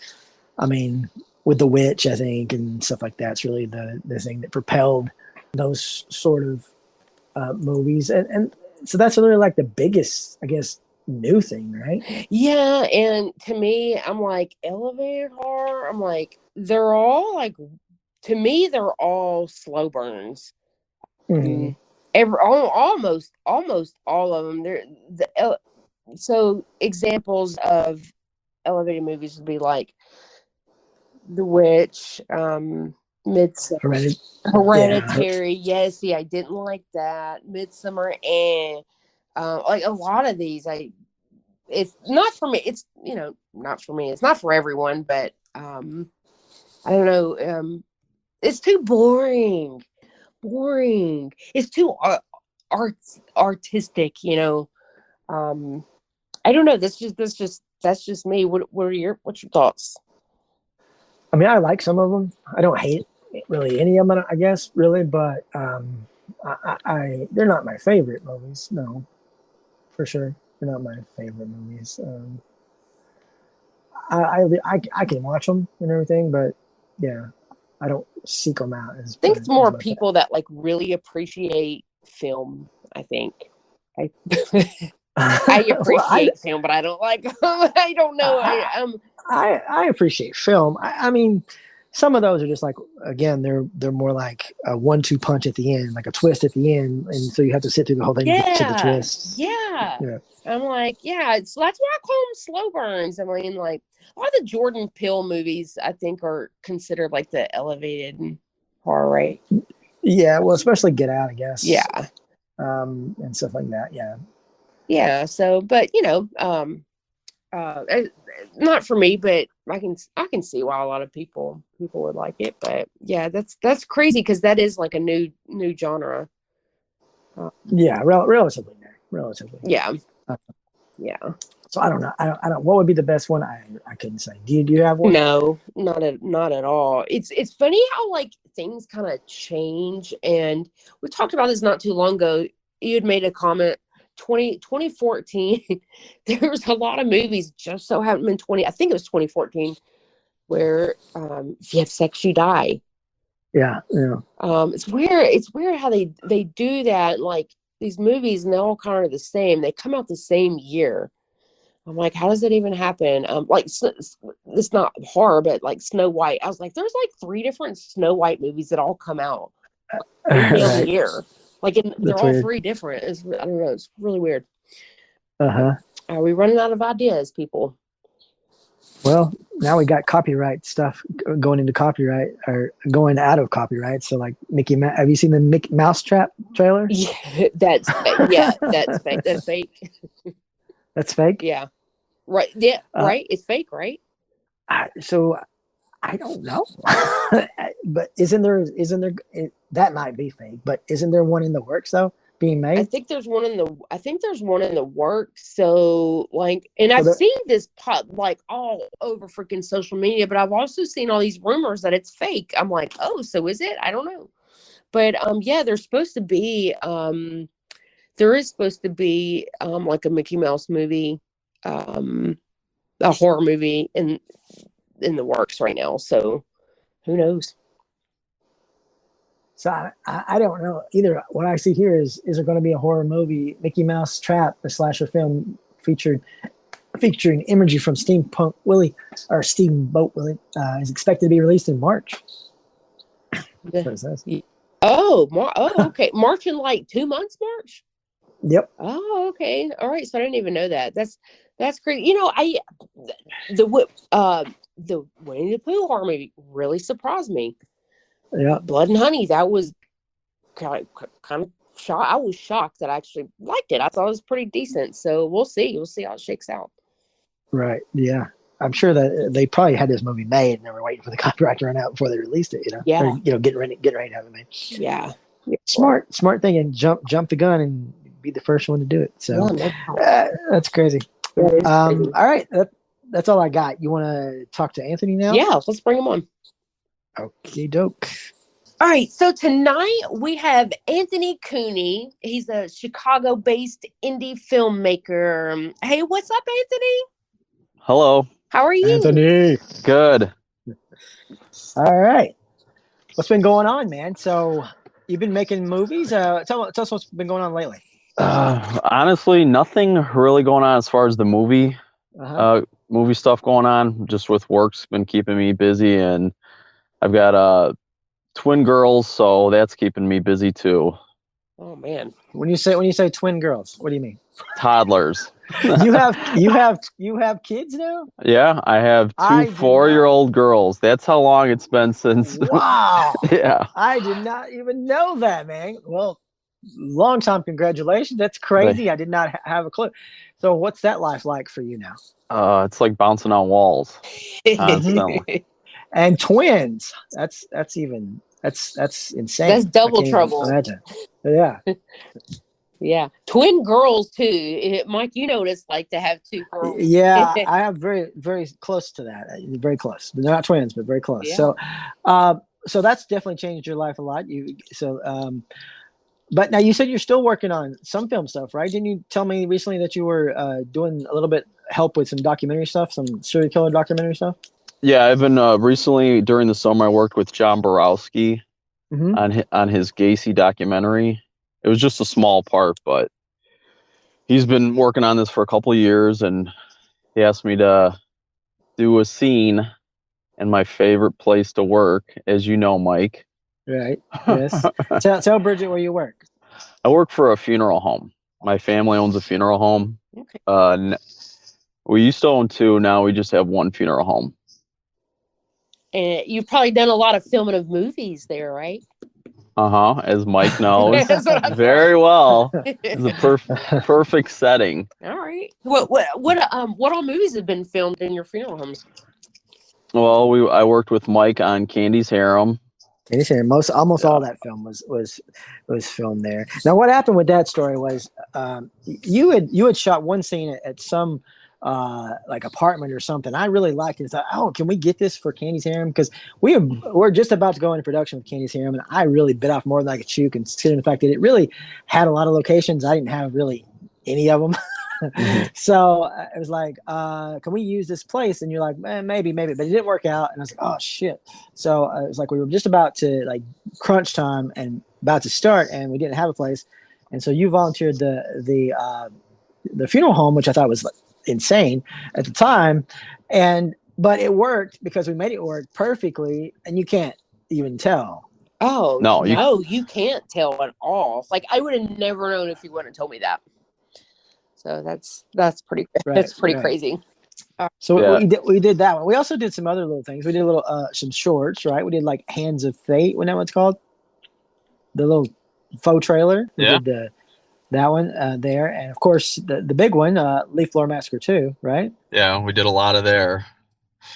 I mean, with The Witch, I think, and stuff like that, it's really the thing that propelled those sort of movies, and so that's really like the biggest, I guess, new thing, right? Yeah, and to me, I'm like, elevated horror. I'm like, they're all like, to me, they're all slow burns. Mm-hmm. Almost all of them. So examples of elevated movies would be like The Witch, Midsummer, Hereditary. Yeah. Yes, see, I didn't like that. Midsummer, and like a lot of these, it's not for me. It's not for me. It's not for everyone, but I don't know. It's too boring. It's too artistic. I don't know. That's just me. What's your thoughts? I mean, I like some of them. I don't hate really any of them, I guess, really, but they're not my favorite movies. No, for sure, they're not my favorite movies. I can watch them and everything, but yeah, I don't seek them out. I think it's more people that like really appreciate film. I think I appreciate film, but I don't like. I don't know. I appreciate film. I mean, Some of those are just like, again, they're more like a 1-2 punch at the end, like a twist at the end, and so you have to sit through the whole thing to get to the twist. Yeah. Yeah. I'm like, that's why I call them slow burns. I mean, like a lot of the Jordan Peele movies, I think, are considered like the elevated horror, right? Yeah, well, especially Get Out, I guess. Yeah. And stuff like that. Yeah. Yeah. So, but not for me, but I can see why a lot of people would like it. But yeah, that's crazy because that is like a new genre. Yeah, relatively new. Relatively. Yeah. Yeah. So I don't know. I don't. What would be the best one? I couldn't say. Do you have one? No, not at all. It's funny how like things kind of change, and we talked about this not too long ago. You had made a comment. 2014 there was a lot of movies just so happened in 20 I think it was 2014 where if you have sex you die. Yeah. It's weird how they do that, like these movies, and they're all kind of the same. They come out the same year. I'm like, how does that even happen? Like it's not horror, but like Snow White, I was like, there's like 3 different Snow White movies that all come out in the year. Like they're all weird. 3 different. I don't know. It's really weird. Are we running out of ideas, people? Well, now we got copyright stuff going into copyright or going out of copyright. So like Mickey Mouse, have you seen the Mickey Mousetrap trailer? Yeah, that's fake. That's fake. That's fake? Yeah. Right. Yeah. Right. It's fake, right? So I don't know. But isn't there that might be fake, but isn't there one in the works though being made? I think there's one in the works. So like, and I've seen this pop like all over freaking social media, but I've also seen all these rumors that it's fake. I'm like, oh, so is it? I don't know. But yeah, there's supposed to be there is supposed to be like a Mickey Mouse movie, a horror movie in the works right now. So who knows? So I don't know either. What I see here is there going to be a horror movie, Mickey Mouse Trap, a slasher film featuring imagery from Steamboat Willie, is expected to be released in March. That's what it says. Okay. March in like 2 months, March? Yep. Oh, okay. All right. So I didn't even know that. That's crazy. You know, the Winnie the Pooh horror movie really surprised me. Yeah. Blood and Honey, that was kind of shocked. I was shocked that I actually liked it. I thought it was pretty decent. So we'll see. We'll see how it shakes out. Right. Yeah. I'm sure that they probably had this movie made and they were waiting for the copyright to run out before they released it, Yeah. Or, getting ready to have it made. Yeah. Smart thing, and jump the gun and be the first one to do it. So that's crazy. Crazy. All right. That's all I got. You want to talk to Anthony now? Yeah. Let's bring him on. Okie doke. All right, so tonight we have Anthony Cooney. He's a Chicago-based indie filmmaker. Hey, what's up, Anthony? Hello. How are you? Anthony. Good. All right. What's been going on, man? So you've been making movies. Tell us what's been going on lately. Honestly, nothing really going on as far as the movie stuff going on. Just with work's been keeping me busy, and I've got twin girls, so that's keeping me busy too. Oh man! When you say twin girls, what do you mean? Toddlers. you have kids now? Yeah, I have two 4-year-old girls. That's how long it's been since. Wow. Yeah. I did not even know that, man. Well, long time congratulations. That's crazy. I did not have a clue. So what's that life like for you now? It's like bouncing on walls constantly. And twins. That's insane. That's double trouble. Yeah. Yeah. Twin girls too. Mike, you know what it's like to have 2 girls. Yeah, I have very, very close to that. Very close. They're not twins, but very close. Yeah. So that's definitely changed your life a lot. But now you said you're still working on some film stuff, right? Didn't you tell me recently that you were doing a little bit help with some documentary stuff, some serial killer documentary stuff? Yeah, I've been recently during the summer. I worked with John Borowski on his Gacy documentary. It was just a small part, but he's been working on this for a couple of years, and he asked me to do a scene and my favorite place to work, as you know, Mike. Right. Yes. Tell Bridget where you work. I work for a funeral home. My family owns a funeral home. Okay. We used to own 2. Now we just have 1 funeral home. And you've probably done a lot of filming of movies there, right? As Mike knows That's what I very well. thought. It's a perfect setting. All right. What all movies have been filmed in your funeral homes? Well, I worked with Mike on Candy's Harem. Candy's Harem. Almost all that film was filmed there. Now, what happened with that story was you had shot one scene at some like apartment or something. I really liked it. I thought, oh, can we get this for Candy's Harem? Because we're just about to go into production with Candy's Harem, and I really bit off more than I could chew, considering the fact that it really had a lot of locations. I didn't have really any of them. So it was like, can we use this place? And you're like, maybe, but it didn't work out. And I was like, oh shit. So it was like, we were just about to like crunch time and about to start, and we didn't have a place. And so you volunteered the funeral home, which I thought was like insane at the time. But it worked because we made it work perfectly, and you can't even tell. Oh, no, you can't tell at all. Like, I would have never known if you wouldn't have told me that. So that's pretty crazy. So we did that one. We also did some other little things. We did some shorts, right? We did like Hands of Fate. When that one's called, the little faux trailer. We did that one there, and of course the big one, Blower Massacre 2, right? Yeah, we did a lot of there.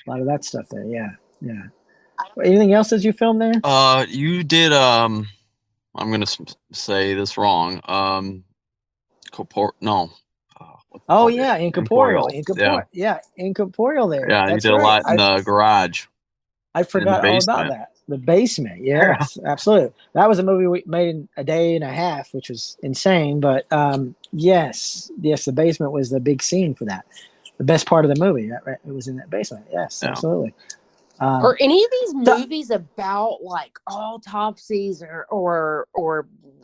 A lot of that stuff there. Yeah. Anything else that you filmed there? You did. I'm gonna say this wrong. Incorporeal. Yeah, Incorporeal there. Yeah, you did a lot in the garage. I forgot all about that. The basement. Yes, absolutely. That was a movie we made in a day and a half, which was insane. But yes, the basement was the big scene for that. The best part of the movie. Right? It was in that basement. Yes, absolutely. Are any of these movies about like autopsies or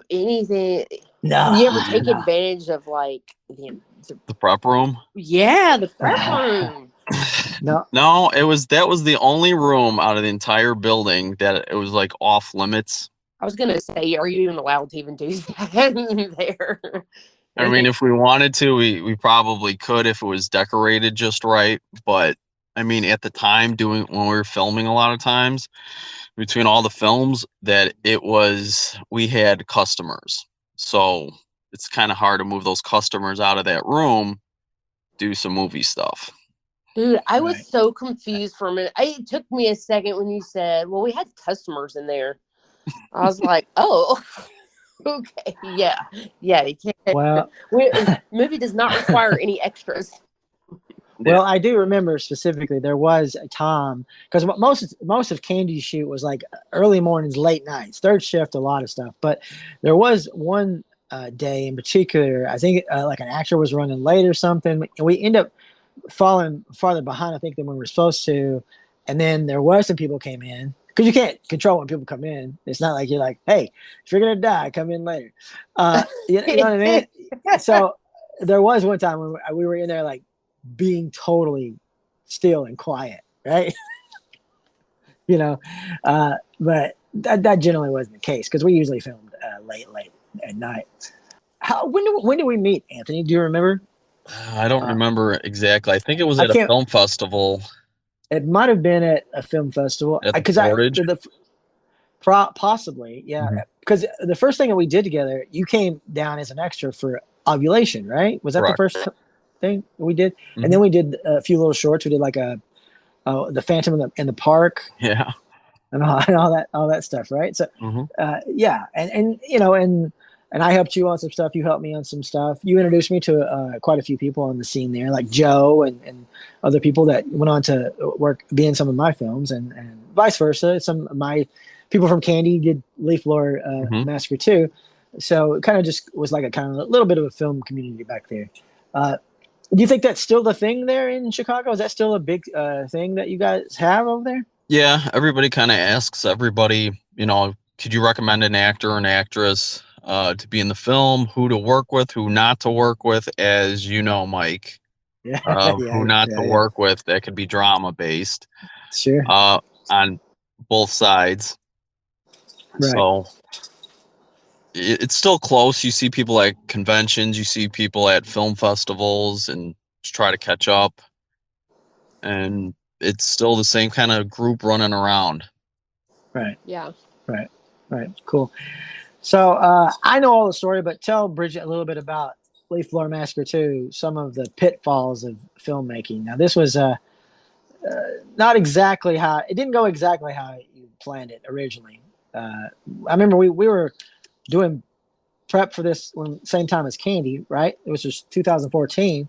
anything? No. You ever take advantage of like the prep room? Yeah, the prep room. No, that was the only room out of the entire building that it was like off limits. I was gonna say, are you even allowed to even do that there? I mean, if we wanted to, we probably could if it was decorated just right. But I mean, at the time, when we were filming, a lot of times between all the films, we had customers, so it's kind of hard to move those customers out of that room, do some movie stuff. Dude, I was so confused for a minute. It took me a second when you said, well, we had customers in there. I was like, oh, okay. Yeah. You can't. Well, movie does not require any extras. Well, I do remember specifically there was a time, because most of Candy's shoot was like early mornings, late nights, third shift, a lot of stuff. But there was one day in particular, I think like an actor was running late or something, and we end up falling farther behind, I think, than we were supposed to. And then there was some people came in, because you can't control when people come in. It's not like you're like, hey, if you're gonna die, come in later. You know what I mean? So there was one time when we were in there like being totally still and quiet, right? But that generally wasn't the case, because we usually filmed late at night. When do we meet, Anthony? Do you remember? I don't remember exactly. I think it was at a film festival. It might have been at a film festival. Because possibly, yeah. Because the first thing that we did together, you came down as an extra for Ovulation, right? Was that the first thing we did? Mm-hmm. And then we did a few little shorts. We did like the Phantom in the Park. Yeah. And all that stuff, right? So, yeah. And I helped you on some stuff. You helped me on some stuff. You introduced me to quite a few people on the scene there, like Joe and other people that went on to be in some of my films, and vice versa. Some of my people from Candy did Blower Massacre 2. So it kind of just was like a little bit of a film community back there. Do you think that's still the thing there in Chicago? Is that still a big thing that you guys have over there? Yeah, everybody kind of asks everybody, could you recommend an actor or an actress to be in the film, who to work with, who not to work with, as you know, Mike. Who not to work with, that could be drama based. Sure. On both sides. Right. So it's still close. You see people at conventions, you see people at film festivals, and just try to catch up. And it's still the same kind of group running around. Right. Yeah. Right. Cool. So I know all the story, but tell Bridget a little bit about Blower Massacre 2, some of the pitfalls of filmmaking. Now, this was not exactly how it didn't go exactly how you planned it originally. I remember we were doing prep for this same time as Candy, right? It was just 2014.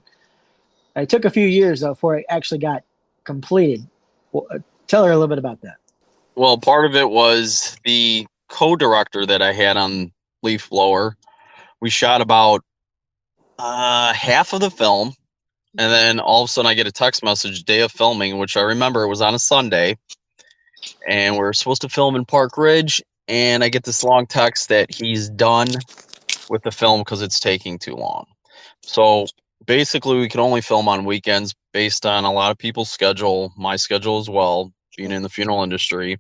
It took a few years though before it actually got completed. Well, tell her a little bit about that. Well, part of it was the co-director that I had on Leaf Blower. We shot about half of the film, and then all of a sudden I get a text message day of filming, which I remember it was on a Sunday, and we're supposed to film in Park Ridge, and I get this long text that he's done with the film because it's taking too long. So basically we can only film on weekends based on a lot of people's schedule, my schedule as well, being in the funeral industry,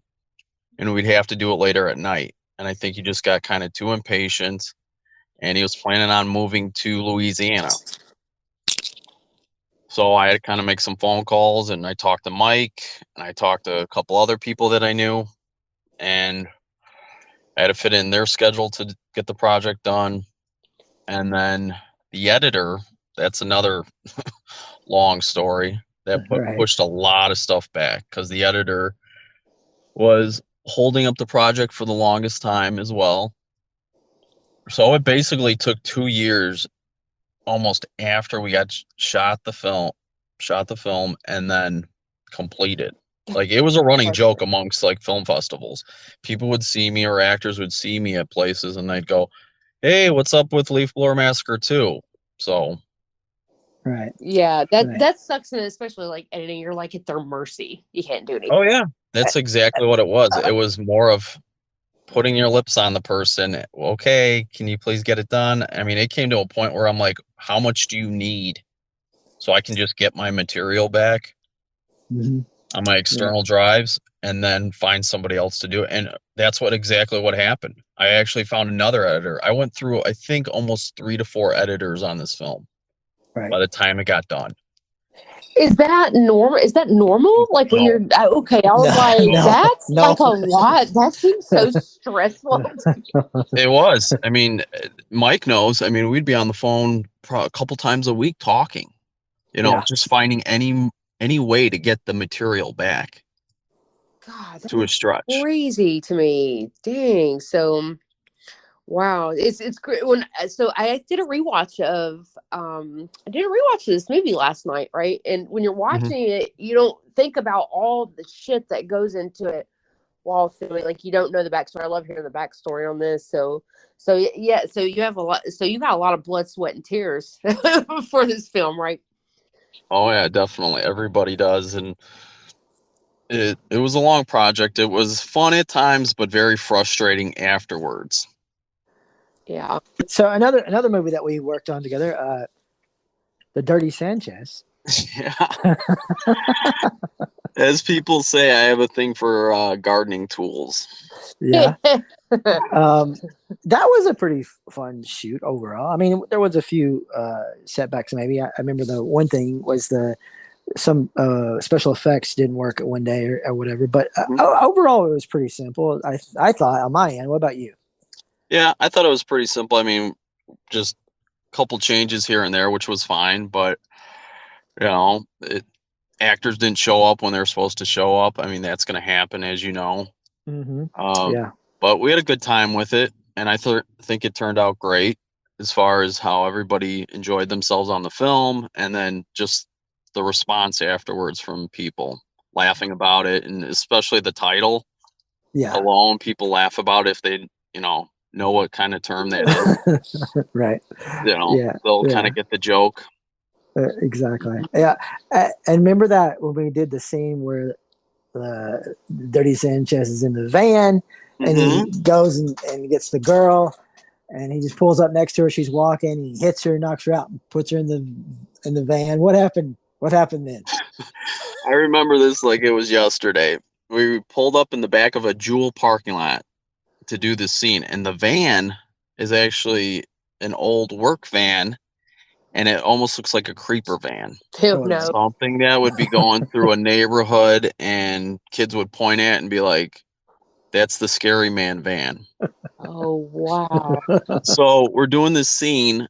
and we'd have to do it later at night. And I think he just got kind of too impatient, and he was planning on moving to Louisiana. So I had to kind of make some phone calls, and I talked to Mike, and I talked to a couple other people that I knew, and I had to fit in their schedule to get the project done. And then the editor, that's another long story that pushed a lot of stuff back because the editor was holding up the project for the longest time as well. So it basically took 2 years almost after we got shot the film and then completed. Like, it was a running joke amongst like film festivals. People would see me, or actors would see me at places, and they'd go, "Hey, what's up with Blower Massacre 2?" So Right. Yeah, that sucks, and especially like editing, you're like at their mercy. You can't do anything. oh yeah, that's exactly what it was. It was more of putting your lips on the person. Okay, can you please get it done? I mean, it came to a point where I'm like, how much do you need so I can just get my material back on my external drives and then find somebody else to do it? And that's exactly what happened. I actually found another editor. I went through, I think, almost 3 to 4 editors on this film by the time it got done. Is that normal? Like when you're okay? I was that's like a lot. That seems so stressful. It was. I mean, Mike knows. I mean, we'd be on the phone a couple times a week talking. Just finding any way to get the material back. God, to a stretch. Crazy to me. Dang. So, wow, it's great. So I did a rewatch of this movie last night, right? And when you're watching it, you don't think about all the shit that goes into it while filming. Like, you don't know the backstory. I love hearing the backstory on this. So yeah. So you have a lot. So you got a lot of blood, sweat, and tears for this film, right? Oh yeah, definitely. Everybody does, and it was a long project. It was fun at times, but very frustrating afterwards. Yeah. So another movie that we worked on together, the Dirty Sanchez. Yeah. As people say, I have a thing for gardening tools. Yeah. That was a pretty fun shoot overall. I mean, there was a few setbacks maybe. I remember the one thing was some special effects didn't work at one day or whatever. But overall, it was pretty simple. I thought on my end. What about you? Yeah, I thought it was pretty simple. I mean, just a couple changes here and there, which was fine. But actors didn't show up when they were supposed to show up. I mean, that's going to happen, as you know. Yeah. But we had a good time with it, and I think it turned out great as far as how everybody enjoyed themselves on the film, and then just the response afterwards from people laughing about it, and especially the title alone. People laugh about it if they know what kind of term that is. Right. They'll kind of get the joke. Exactly. Yeah. And remember that when we did the scene where Dirty Sanchez is in the van and he goes and gets the girl, and he just pulls up next to her. She's walking. He hits her, knocks her out, and puts her in the van. What happened? What happened then? I remember this like it was yesterday. We pulled up in the back of a Jewel parking lot to do this scene, and the van is actually an old work van, and it almost looks like a creeper van. Dude, no. Something that would be going through a neighborhood, and kids would point at and be like, "That's the scary man van." Oh, wow. So we're doing this scene,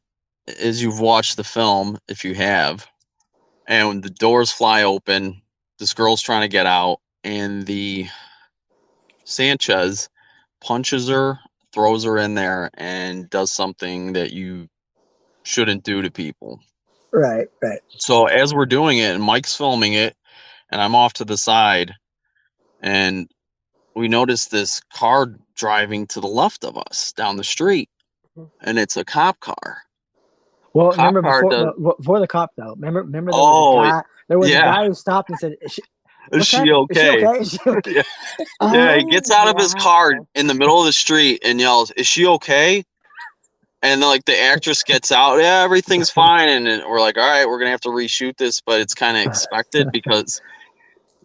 as you've watched the film, if you have, and the doors fly open. This girl's trying to get out, and the Sanchez punches her, throws her in there, and does something that you shouldn't do to people. Right, right. So as we're doing it, and Mike's filming it, and I'm off to the side, and we notice this car driving to the left of us down the street, and it's a cop car. Well, Cop remember car before the cop though. Remember there was a guy who stopped and said, Is she okay? Is she okay? Yeah, he gets out of his car in the middle of the street and yells, "Is she okay?" And then, like, the actress gets out, "Yeah, everything's fine." And we're like, "All right, we're gonna have to reshoot this," but it's kind of expected because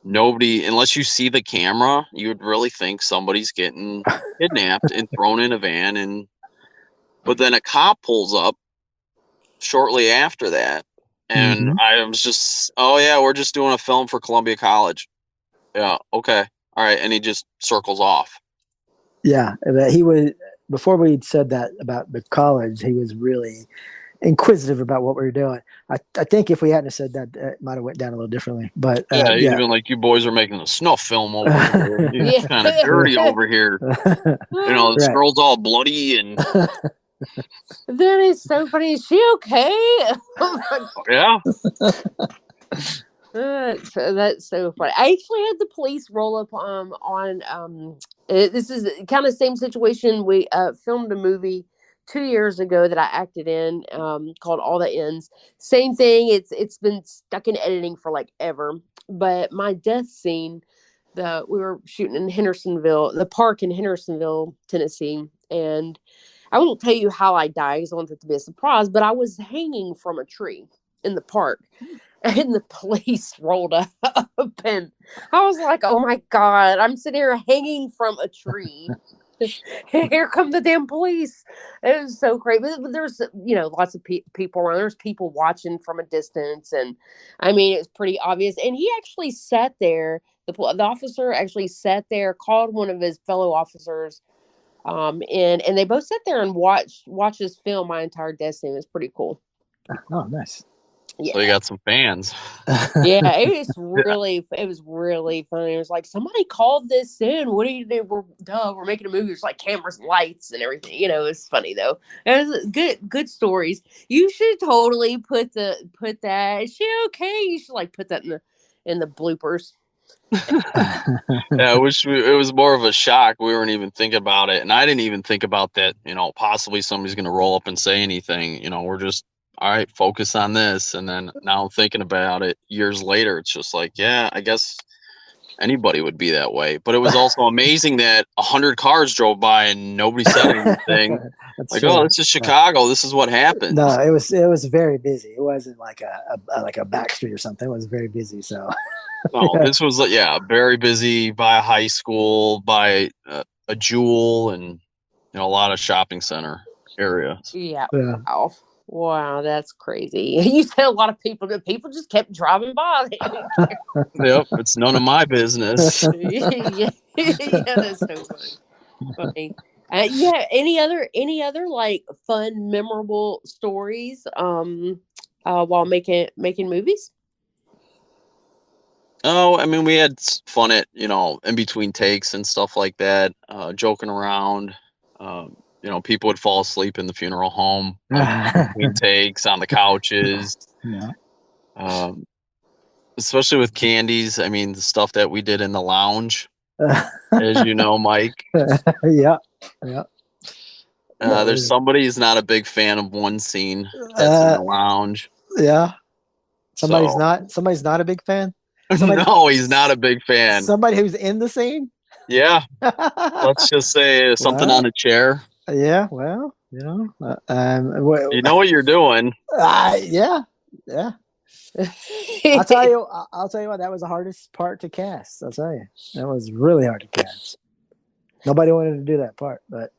nobody, unless you see the camera, you would really think somebody's getting kidnapped and thrown in a van. But then a cop pulls up shortly after that, and I was just, "Oh yeah, we're just doing a film for Columbia College." Yeah, okay, all right, and he just circles off. Yeah, but he was, before we said that about the college, he was really inquisitive about what we were doing. I think if we hadn't said that, it might have went down a little differently. But yeah, he's been like, "You boys are making a snuff film over here. It's kind of dirty over here. You know, this girl's all bloody and." That is so funny. Is she okay? Yeah. That's so funny. I actually had the police roll up this is kind of same situation. We filmed a movie 2 years ago that I acted in called All That Ends. Same thing. It's been stuck in editing for like ever. But my death scene, we were shooting in Hendersonville, the park in Hendersonville, Tennessee, and I won't tell you how I died because I want it to be a surprise, but I was hanging from a tree in the park, and the police rolled up, and I was like, "Oh my God, I'm sitting here hanging from a tree. Here come the damn police." It was so crazy. But there's, lots of people around. There's people watching from a distance, and I mean, it's pretty obvious. And he actually sat there. The officer actually sat there, called one of his fellow officers, and they both sat there and watched us film my entire death scene. It was pretty cool. Oh, nice. Yeah. So you got some fans. Yeah, it was really funny. It was like, somebody called this in. What do you do? We're making a movie. There's like cameras and lights and everything. It's funny though. It was good stories. You should totally put that. Is she okay? You should like put that in the bloopers. Yeah, I wish it was more of a shock. We weren't even thinking about it, and I didn't even think about that. Possibly somebody's going to roll up and say anything. We're just, all right, focus on this. And then now I'm thinking about it years later. It's just like, yeah, I guess anybody would be that way. But it was also amazing that 100 cars drove by and nobody said anything. Like, true. Oh, this is Chicago. This is what happened. No, it was very busy. It wasn't like a back street or something. It was very busy. So. No, this was very busy, by a high school, by a Jewel, and a lot of shopping center areas. Yeah. Wow, that's crazy. You said a lot of people just kept driving by. Yep, it's none of my business. Yeah, that's so funny. Yeah, any other like fun, memorable stories while making movies? Oh, I mean, we had fun at, in between takes and stuff like that, joking around. People would fall asleep in the funeral home between takes on the couches. Yeah. Especially with Candies. I mean, the stuff that we did in the lounge, as you know, Mike. Yeah. There's somebody who's not a big fan of one scene that's in the lounge. Yeah. Somebody's not a big fan? No, he's not a big fan. Somebody who's in the scene? Yeah. Let's just say something on a chair. Yeah, well, you know what you're doing. Yeah. I'll tell you. I'll tell you what. That was the hardest part to cast. I'll tell you. That was really hard to cast. Nobody wanted to do that part, but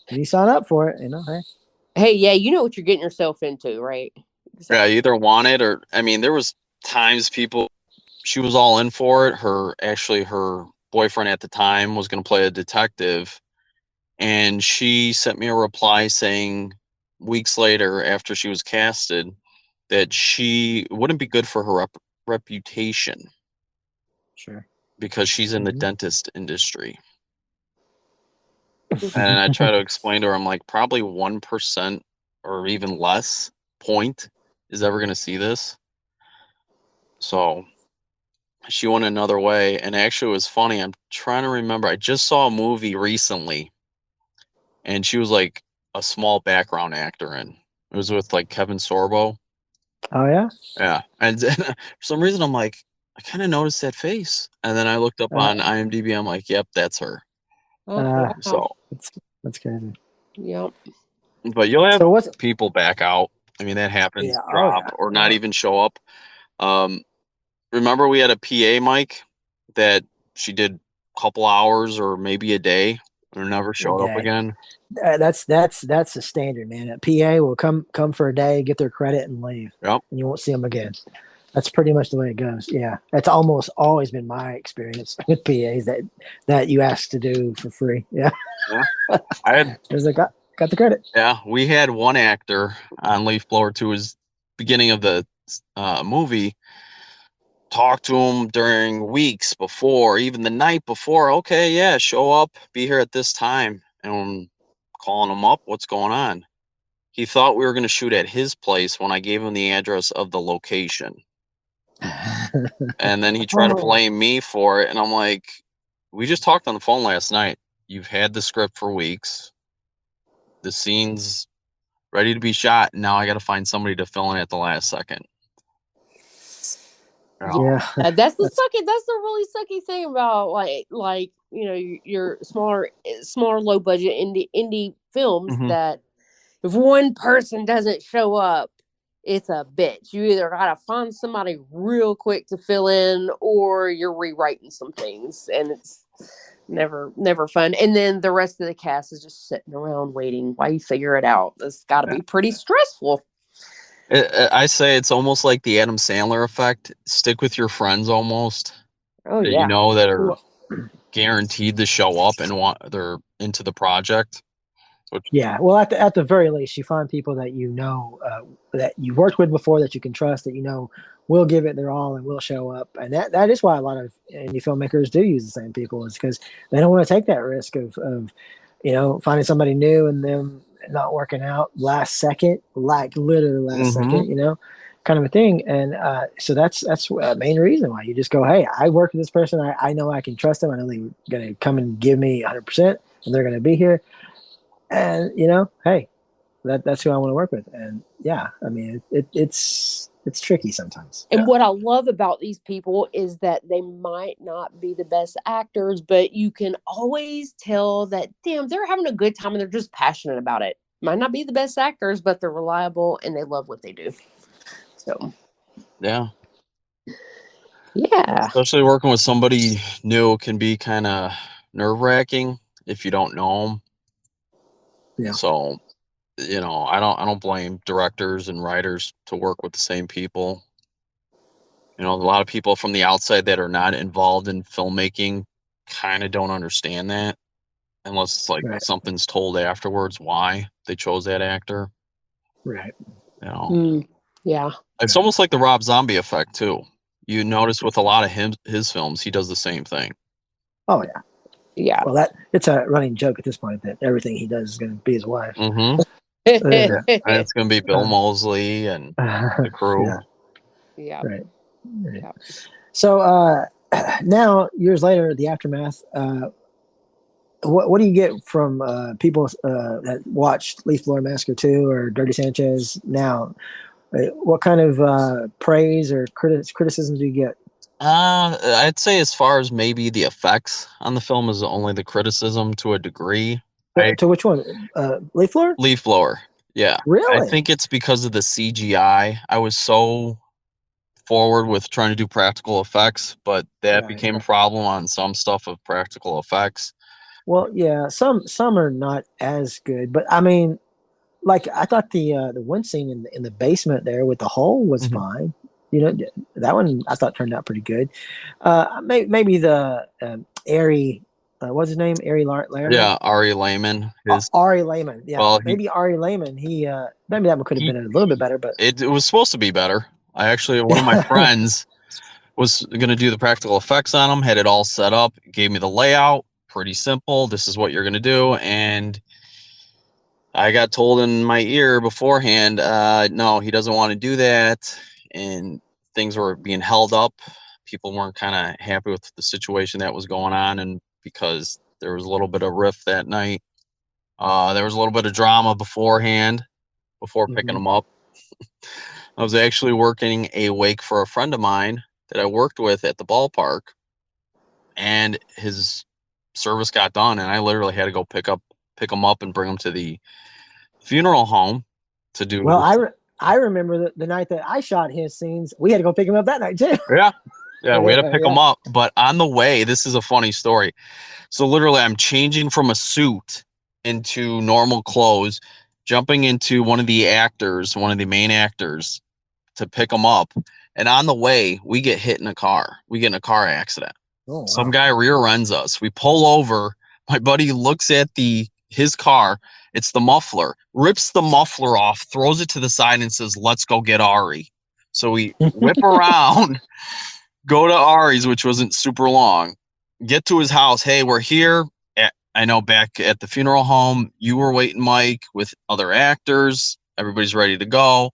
when you sign up for it, hey. Hey, yeah, you know what you're getting yourself into, right? Exactly. Yeah, you either want it or, there was times she was all in for it. Her boyfriend at the time was going to play a detective, and she sent me a reply saying weeks later, after she was casted, that she wouldn't be good for her reputation. Sure. Because she's in the dentist industry. And I try to explain to her, I'm like, probably 1% or even less point is ever going to see this. So she went another way. And actually, it was funny. I'm trying to remember. I just saw a movie recently, and she was like a small background actor in. It was with like Kevin Sorbo. Oh, yeah? Yeah. And for some reason, I'm like, I kind of noticed that face. And then I looked up on IMDb. I'm like, yep, that's her. Wow. So that's crazy. Yep. But you'll have people back out. That happens. Drop or not even show up. Remember we had a PA mic that she did a couple hours or maybe a day or never showed up again. That's the standard, man. A PA will come for a day, get their credit, and leave. Yep. And you won't see them again. That's pretty much the way it goes. Yeah, that's almost always been my experience with PAs that you ask to do for free. Yeah. I had got the credit. Yeah, we had one actor on Leaf Blower 2's beginning of the movie. Talk to him during weeks before, even the night before. Okay, yeah, show up, be here at this time, and I'm calling him up. What's going on? He thought we were going to shoot at his place when I gave him the address of the location. And then he tried to blame me for it. And I'm like, we just talked on the phone last night. You've had the script for weeks. The scene's ready to be shot. And now I got to find somebody to fill in at the last second. Yeah. That's the really sucky thing about like your smaller low budget indie films, that if one person doesn't show up, it's a bitch. You either gotta find somebody real quick to fill in, or you're rewriting some things, and it's never fun. And then the rest of the cast is just sitting around waiting while you figure it out. It's got to be pretty stressful. I say it's almost like the Adam Sandler effect. Stick with your friends almost. Oh, that yeah. You know that are guaranteed to show up and they're into the project. Yeah, well, at the very least, you find people that that you worked with before, that you can trust, that will give it their all and will show up. And that is why a lot of indie filmmakers do use the same people, is because they don't want to take that risk of finding somebody new and them not working out last second, like literally last second, kind of a thing. And so that's the main reason why you just go, hey, I work with this person. I know I can trust them. I know they're going to come and give me 100%, and they're going to be here. And hey, that's who I want to work with. And yeah, it's tricky sometimes. And what I love about these people is that they might not be the best actors, but you can always tell that, damn, they're having a good time and they're just passionate about it. Might not be the best actors, but they're reliable and they love what they do. So yeah, yeah, especially working with somebody new can be kind of nerve-wracking if you don't know them. Yeah. So, I don't blame directors and writers to work with the same people. A lot of people from the outside that are not involved in filmmaking kind of don't understand that, unless it's like something's told afterwards why they chose that actor. Right. Yeah. It's almost like the Rob Zombie effect too. You notice with a lot of his films, he does the same thing. Oh yeah. Yeah. Well, it's a running joke at this point that everything he does is going to be his wife. And it's going to be Bill Moseley and the crew. Yeah. Right. Yeah. So now, years later, the aftermath. What do you get from people that watched Leaf Blower Massacre 2 or Dirty Sanchez now? What kind of praise or criticism do you get? I'd say as far as maybe the effects on the film is only the criticism to a degree. To which one? Leaf Blower? Leaf Blower, yeah. Really? I think it's because of the CGI. I was so forward with trying to do practical effects, but that Right, became a right. problem on some stuff of practical effects. Well, yeah, some are not as good, but I mean, like I thought the one scene in the basement there with the hole was Mhm. fine. You know, that one I thought turned out pretty good. Maybe the Ari, what's his name? Ari Lerman? Yeah, Ari Lehman. Ari Lehman. Yeah, Well, maybe Ari Lehman. Maybe that one could have he been a little bit better, but it was supposed to be better. One of my friends was going to do the practical effects on him, had it all set up, gave me the layout, pretty simple. This is what you're going to do. And I got told in my ear beforehand, no, he doesn't want to do that. And things were being held up. People weren't kind of happy with the situation that was going on. And because there was a little bit of rift that night, there was a little bit of drama beforehand, before picking them up. I was actually working a wake for a friend of mine that I worked with at the ballpark, and his service got done, and I literally had to go pick him up and bring him to the funeral home to do. well, I remember the night that I shot his scenes. We had to go pick him up that night too. Yeah, we had to pick him Yeah. up. But on the way, this is a funny story. So literally, I'm changing from a suit into normal clothes, jumping into one of the main actors, to pick him up. And on the way, we get hit in a car. We get in a car accident. Oh, Some wow. guy rear ends us. We pull over. My buddy looks at his car. It's the muffler. Rips the muffler off, throws it to the side, and says, "Let's go get Ari." So we whip around, go to Ari's, which wasn't super long. Get to his house. Hey, we're here. I know, back at the funeral home, you were waiting, Mike, with other actors. Everybody's ready to go.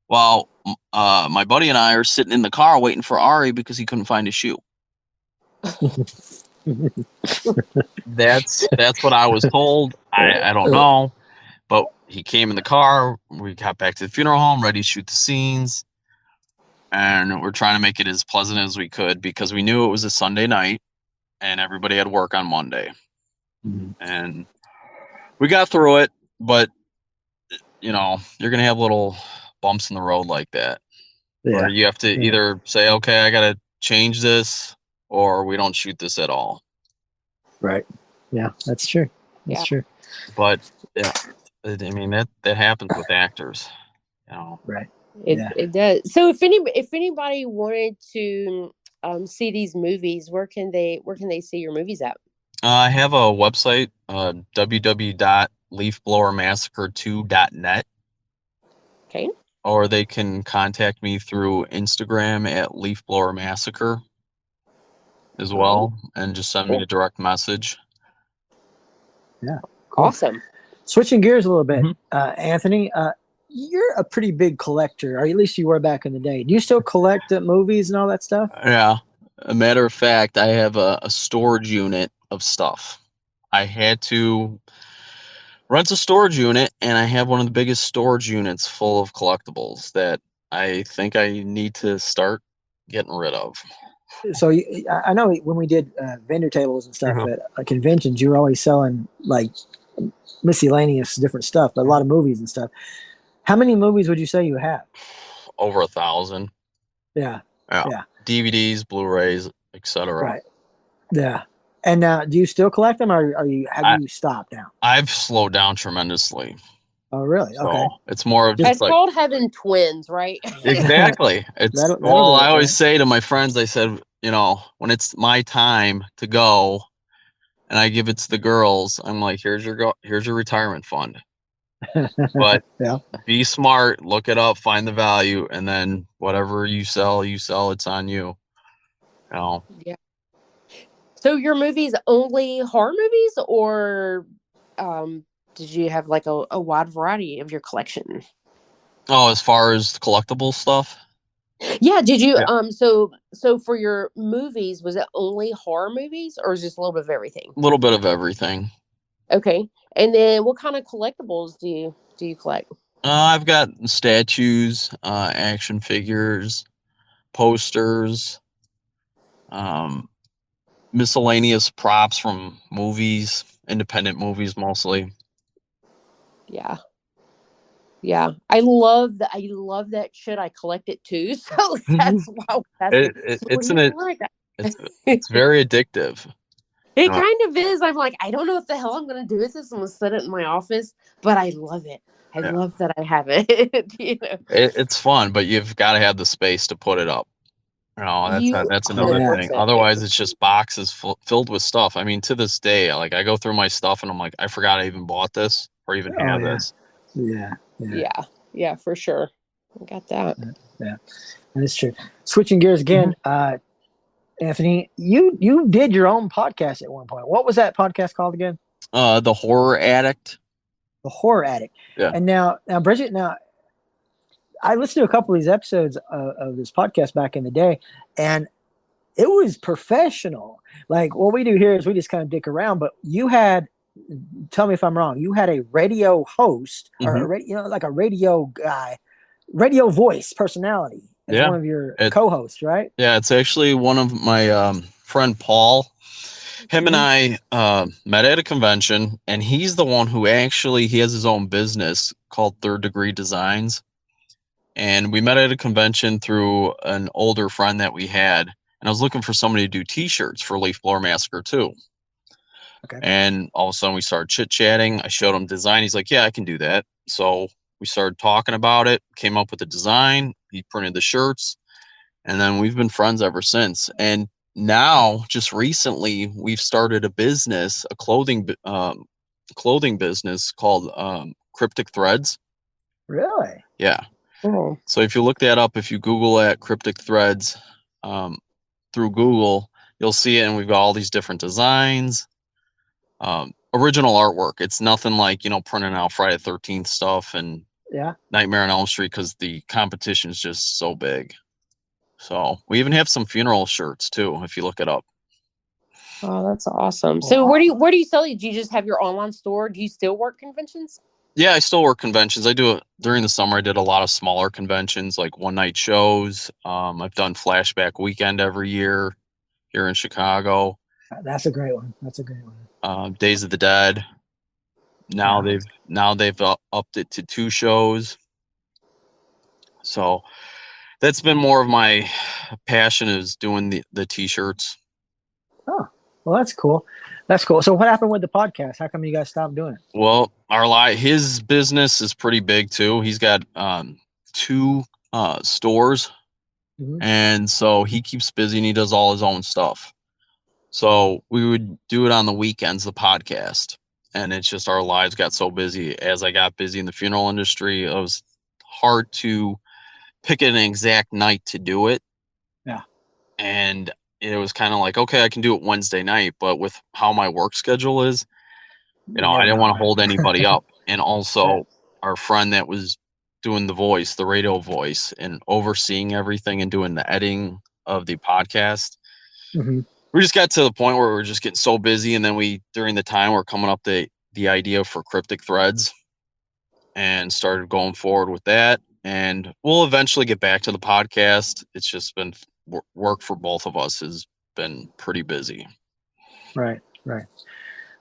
Well, my buddy and I are sitting in the car waiting for Ari because he couldn't find his shoe. That's what I was told. I don't know, but he came in the car. We got back to the funeral home, ready to shoot the scenes, and we're trying to make it as pleasant as we could because we knew it was a Sunday night and everybody had work on Monday. Mhm. And we got through it, but you're gonna have little bumps in the road like that. Yeah. Or you have to either say, okay, I gotta change this, or we don't shoot this at all. Right. Yeah, that's true. That's true. But yeah, I mean that happens with actors, Right. It does. So if anybody wanted to see these movies, where can they see your movies at? I have a website, www.leafblowermassacre2.net. Okay. Or they can contact me through Instagram at leafblowermassacre as well, and just send me a direct message. Yeah. Cool. Awesome. Switching gears a little bit, Anthony, you're a pretty big collector, or at least you were back in the day. Do you still collect movies and all that stuff? Yeah. A matter of fact, I have a storage unit of stuff. I had to rent a storage unit, and I have one of the biggest storage units full of collectibles that I think I need to start getting rid of. So I know when we did vendor tables and stuff at conventions, you were always selling like miscellaneous different stuff, but a lot of movies and stuff. How many movies would you say you have? Over 1,000. Yeah. DVDs, Blu-rays, etc. Right. Yeah. And do you still collect them, or have you stopped now? I've slowed down tremendously. Oh, really? So okay. it's more of It's called having twins, right? Exactly. It's that'll do it, I always say to my friends, I said, when it's my time to go, and I give it to the girls, I'm like, here's your retirement fund. But be smart, look it up, find the value, and then whatever you sell, it's on you. Yeah. So your movies only horror movies, or did you have like a wide variety of your collection? Oh, as far as collectible stuff? Yeah, did you so for your movies, was it only horror movies, or is just a little bit of everything? A little bit of everything. Okay. And then what kind of collectibles do you collect? I've got statues, action figures, posters, miscellaneous props from movies, independent movies mostly. Yeah. Yeah, I love that. I love that shit. I collect it too, so that's why. That's so what do It's you like? it's very addictive. It Uh, kind of is. I'm like, I don't know what the hell I'm gonna do with this. I'm gonna set it in my office, but I love it. I yeah, love that I have it. You know, it's fun, but you've got to have the space to put it up. you That's another Yeah. thing. 100%. Otherwise, it's just boxes filled with stuff. I mean, to this day, like I go through my stuff and I'm like, I forgot I even bought this or even Oh have yeah. this. Yeah. Yeah. Yeah, yeah, for sure. I got that. Yeah. That's true. Switching gears again, Anthony, you did your own podcast at one point. What was that podcast called again? The Horror Addict. The Horror Addict. Yeah. And now Bridget, I listened to a couple of these episodes of this podcast back in the day, and it was professional. Like what we do here is we just kind of dick around, but you had, tell me if I'm wrong, you had a radio host or like a radio guy, radio voice personality as Yeah. one of your It, co-hosts, right? yeah, it's actually one of my friend Paul. Him and Mhm. I met at a convention, and he's the one who actually he has his own business called Third Degree Designs. And we met at a convention through an older friend that we had, and I was looking for somebody to do T-shirts for Leaf Blower Massacre too. Okay. And all of a sudden we started chit-chatting. I showed him design. He's like, yeah, I can do that. So we started talking about it, came up with the design. He printed the shirts, and then we've been friends ever since. And now, just recently, we've started a business, a clothing business called Cryptic Threads. Really? Yeah. Oh, So if you look that up, if you Google at Cryptic Threads through Google, you'll see it, and we've got all these different designs, original artwork. It's nothing like printing out Friday the 13th stuff and Yeah. Nightmare on Elm Street because the competition is just so big. So we even have some funeral shirts too, if you look it up. oh, that's awesome. So Wow. where do you sell it? Do you just have your online store? Do you still work conventions? Yeah, I still work conventions. I do it during the summer. I did a lot of smaller conventions, like one night shows. I've done Flashback Weekend every year here in Chicago. That's a great one. That's a great one. Days of the Dead. Now they've upped it to 2 shows. So that's been more of my passion, is doing the T-shirts. Oh, well, that's cool. That's cool. So what happened with the podcast? How come you guys stopped doing it? Well, his business is pretty big too. He's got 2 stores, Mhm. and so he keeps busy and he does all his own stuff. So we would do it on the weekends, the podcast, and it's just our lives got so busy. As I got busy in the funeral industry, it was hard to pick an exact night to do it. Yeah. And it was kind of like, okay, I can do it Wednesday night, but with how my work schedule is, I Never didn't know, want to man. hold anybody up. And Yeah. also our friend that was doing the radio voice and overseeing everything and doing the editing of the podcast. Mhm. We just got to the point where we were just getting so busy. And then during the time, we're coming up the idea for Cryptic Threads and started going forward with that. And we'll eventually get back to the podcast. It's just been work for both of us has been pretty busy. Right. Right.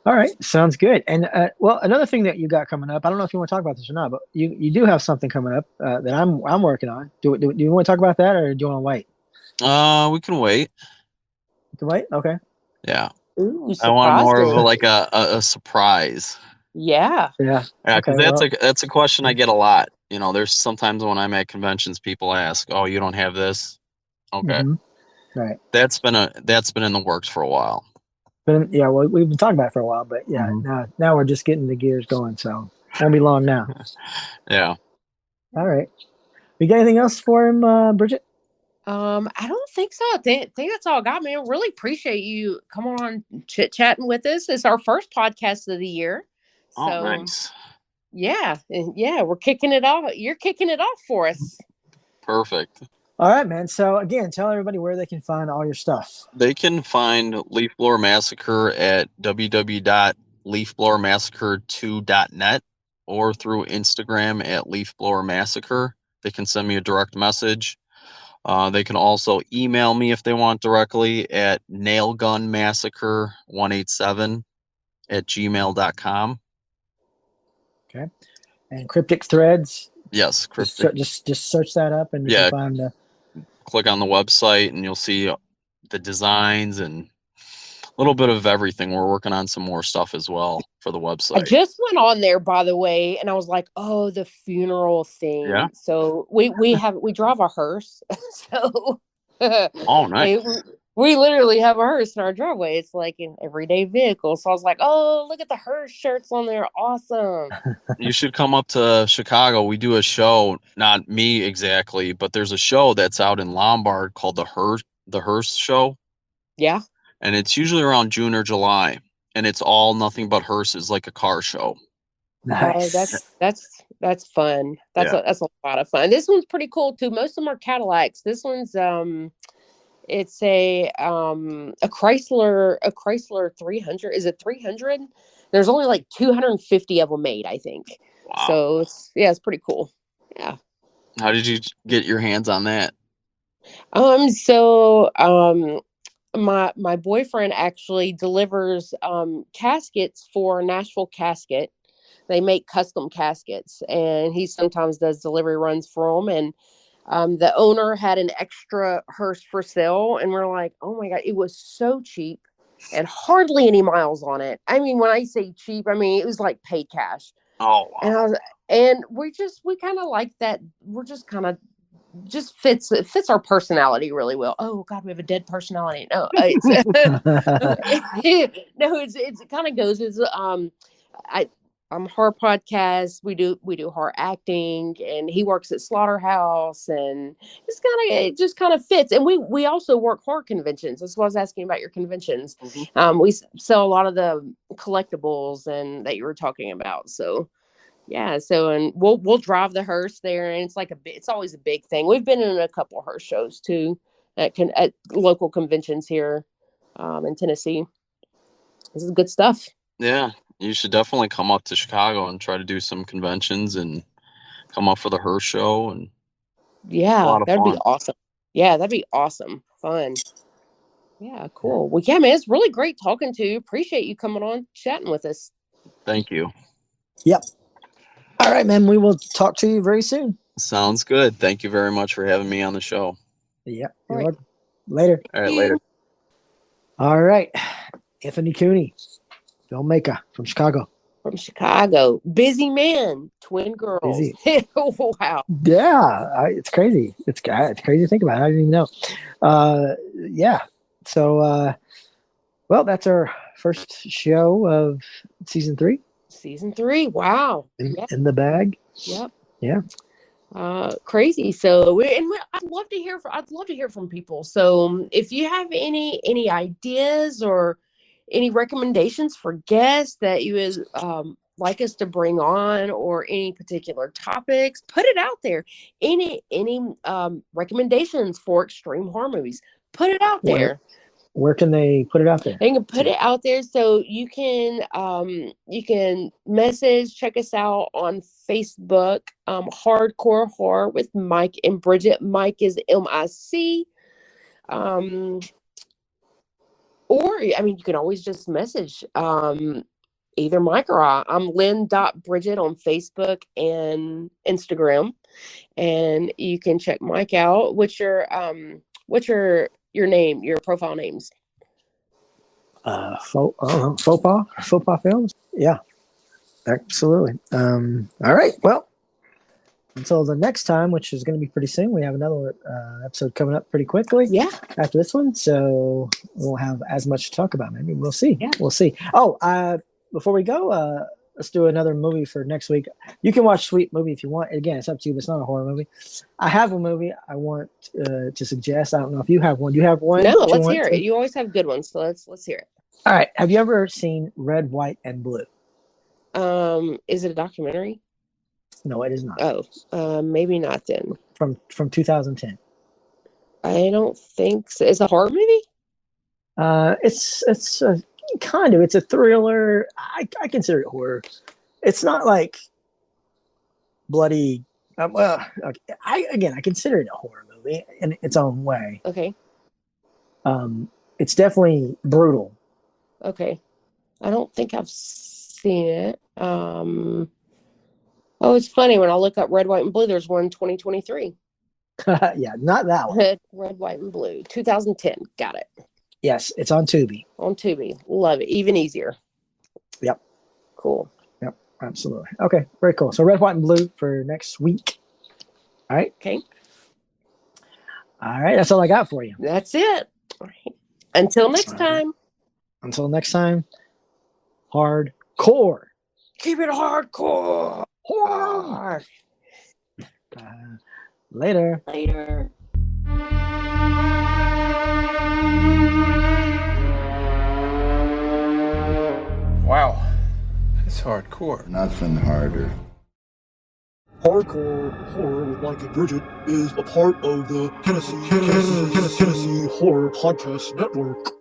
All right. Sounds good. And well, another thing that you got coming up, I don't know if you want to talk about this or not, but you do have something coming up that I'm working on. Do you want to talk about that, or do you want to wait? We can wait. You can wait. Okay. Yeah. Ooh, I want more of surprising. a surprise. Yeah. Yeah. Yeah, Okay. because Well. that's a question I get a lot. There's sometimes when I'm at conventions, people ask, "Oh, you don't have this?" Okay, Mhm. Right. that's been in the works for a while. But yeah, well, we've been talking about it for a while, but yeah, Mhm. now we're just getting the gears going, so won't be long now. Yeah. All right. We got anything else for him, Bridget? I don't think so. I think that's all I got, man. Really appreciate you coming on chit-chatting with us. It's our first podcast of the year. Oh, So nice. yeah, we're kicking it off. You're kicking it off for us. Perfect. All right, man. So again, tell everybody where they can find all your stuff. They can find Leaf Blower Massacre at www.leafblowermassacre2.net or through Instagram at Leaf Blower Massacre. They can send me a direct message. They can also email me if they want directly at nailgunmassacre187 at gmail.com. Okay. And Cryptic Threads. Yes, Cryptic. Just search that up and you can find the. Click on the website and you'll see the designs and a little bit of everything. We're working on some more stuff as well for the website. I just went on there, by the way, and I was like, "Oh, the funeral thing." Yeah. So we drive a hearse. So oh, nice. We literally have a hearse in our driveway. It's like an everyday vehicle. So I was like, "Oh, look at the hearse shirts on there! Awesome!" You should come up to Chicago. We do a show, not me exactly, but there's a show that's out in Lombard called the Hearse Show. Yeah. And it's usually around June or July, and it's all nothing but hearses, like a car show. Nice. Oh, that's fun. That's a lot of fun. This one's pretty cool too. Most of them are Cadillacs. This one's it's a Chrysler 300. Is it 300? There's only like 250 of them made, I think. Wow. So it's pretty cool. Yeah. How did you get your hands on that? My boyfriend actually delivers caskets for Nashville Casket. They make custom caskets, and he sometimes does delivery runs for them. And the owner had an extra hearse for sale, and we're like, oh my God, it was so cheap and hardly any miles on it. I mean, when I say cheap, I mean, it was like paid cash. Oh, wow. And we kind of like that. We're just kind of fits our personality really well. Oh God, we have a dead personality. No, it's it kind of goes as I'm horror podcast. We do horror acting, and he works at Slaughterhouse, and it just kind of fits. And we also work horror conventions. That's what I was asking about your conventions. Mm-hmm. We sell a lot of the collectibles and that you were talking about. So yeah, and we'll drive the hearse there, and it's always a big thing. We've been in a couple of hearse shows too at local conventions here in Tennessee. This is good stuff. Yeah, you should definitely come up to Chicago and try to do some conventions and come up for the hearse show. And yeah, that'd be awesome. Yeah, that'd be awesome. Fun. Yeah, cool. Well, yeah, man, it's really great talking to you. Appreciate you coming on, chatting with us. Thank you. Yep. All right, man. We will talk to you very soon. Sounds good. Thank you very much for having me on the show. Yeah. Later. All right, later. All right. Anthony Cooney, filmmaker from Chicago. Busy man, twin girls. Busy. Wow. Yeah, it's crazy. It's crazy to think about. I didn't even know. Yeah. So, well, that's our first show of season 3. Season 3. Wow. In the bag. Yep. Yeah. Crazy. So, I'd love to hear from people. So, if you have any ideas or any recommendations for guests that you would like us to bring on, or any particular topics, put it out there. Any recommendations for extreme horror movies, put it out there. Where can they put it out there? They can put it out there, so you can check us out on Facebook, Hardcore Horror with Mike and Brigitte. Mike is MIC. Or, I mean, you can always just message either Mike or I. I'm Lynn.Bridget on Facebook and Instagram. And you can check Mike out. What's your name, your profile names? Faux pas films. Yeah, absolutely. All right. Well, until the next time, which is going to be pretty soon, we have another episode coming up pretty quickly. Yeah. After this one, so we won't have as much to talk about. Maybe we'll see. Yeah. We'll see. Oh, before we go, let's do another movie for next week. You can watch Sweet Movie if you want. Again, it's up to you. But it's not a horror movie. I have a movie I want to suggest. I don't know if you have one. Do you have one? No, let's hear it. You always have good ones, so let's hear it. All right. Have you ever seen Red, White, and Blue? Is it a documentary? No, it is not. Oh, maybe not then. From 2010. I don't think so. It's a horror movie? It's a kind of. It's a thriller. I consider it horror. It's not like bloody. Well, okay. I consider it a horror movie in its own way. Okay. It's definitely brutal. Okay. I don't think I've seen it. Oh, it's funny when I look up Red, White, and Blue. There's one 2023. Yeah, not that one. Red, White, and Blue, 2010. Got it. Yes, it's on Tubi. On Tubi. Love it. Even easier. Yep. Cool. Yep. Absolutely. Okay. Very cool. So Red, White, and Blue for next week. All right. Okay. All right. That's all I got for you. That's it. All right. Until next time. Until next time. Hardcore. Keep it hardcore. Horror. Later. Later. Wow. That's hardcore. Nothing harder. Hardcore Horror with Mike and Bridget is a part of the Tennessee Horror Podcast Network.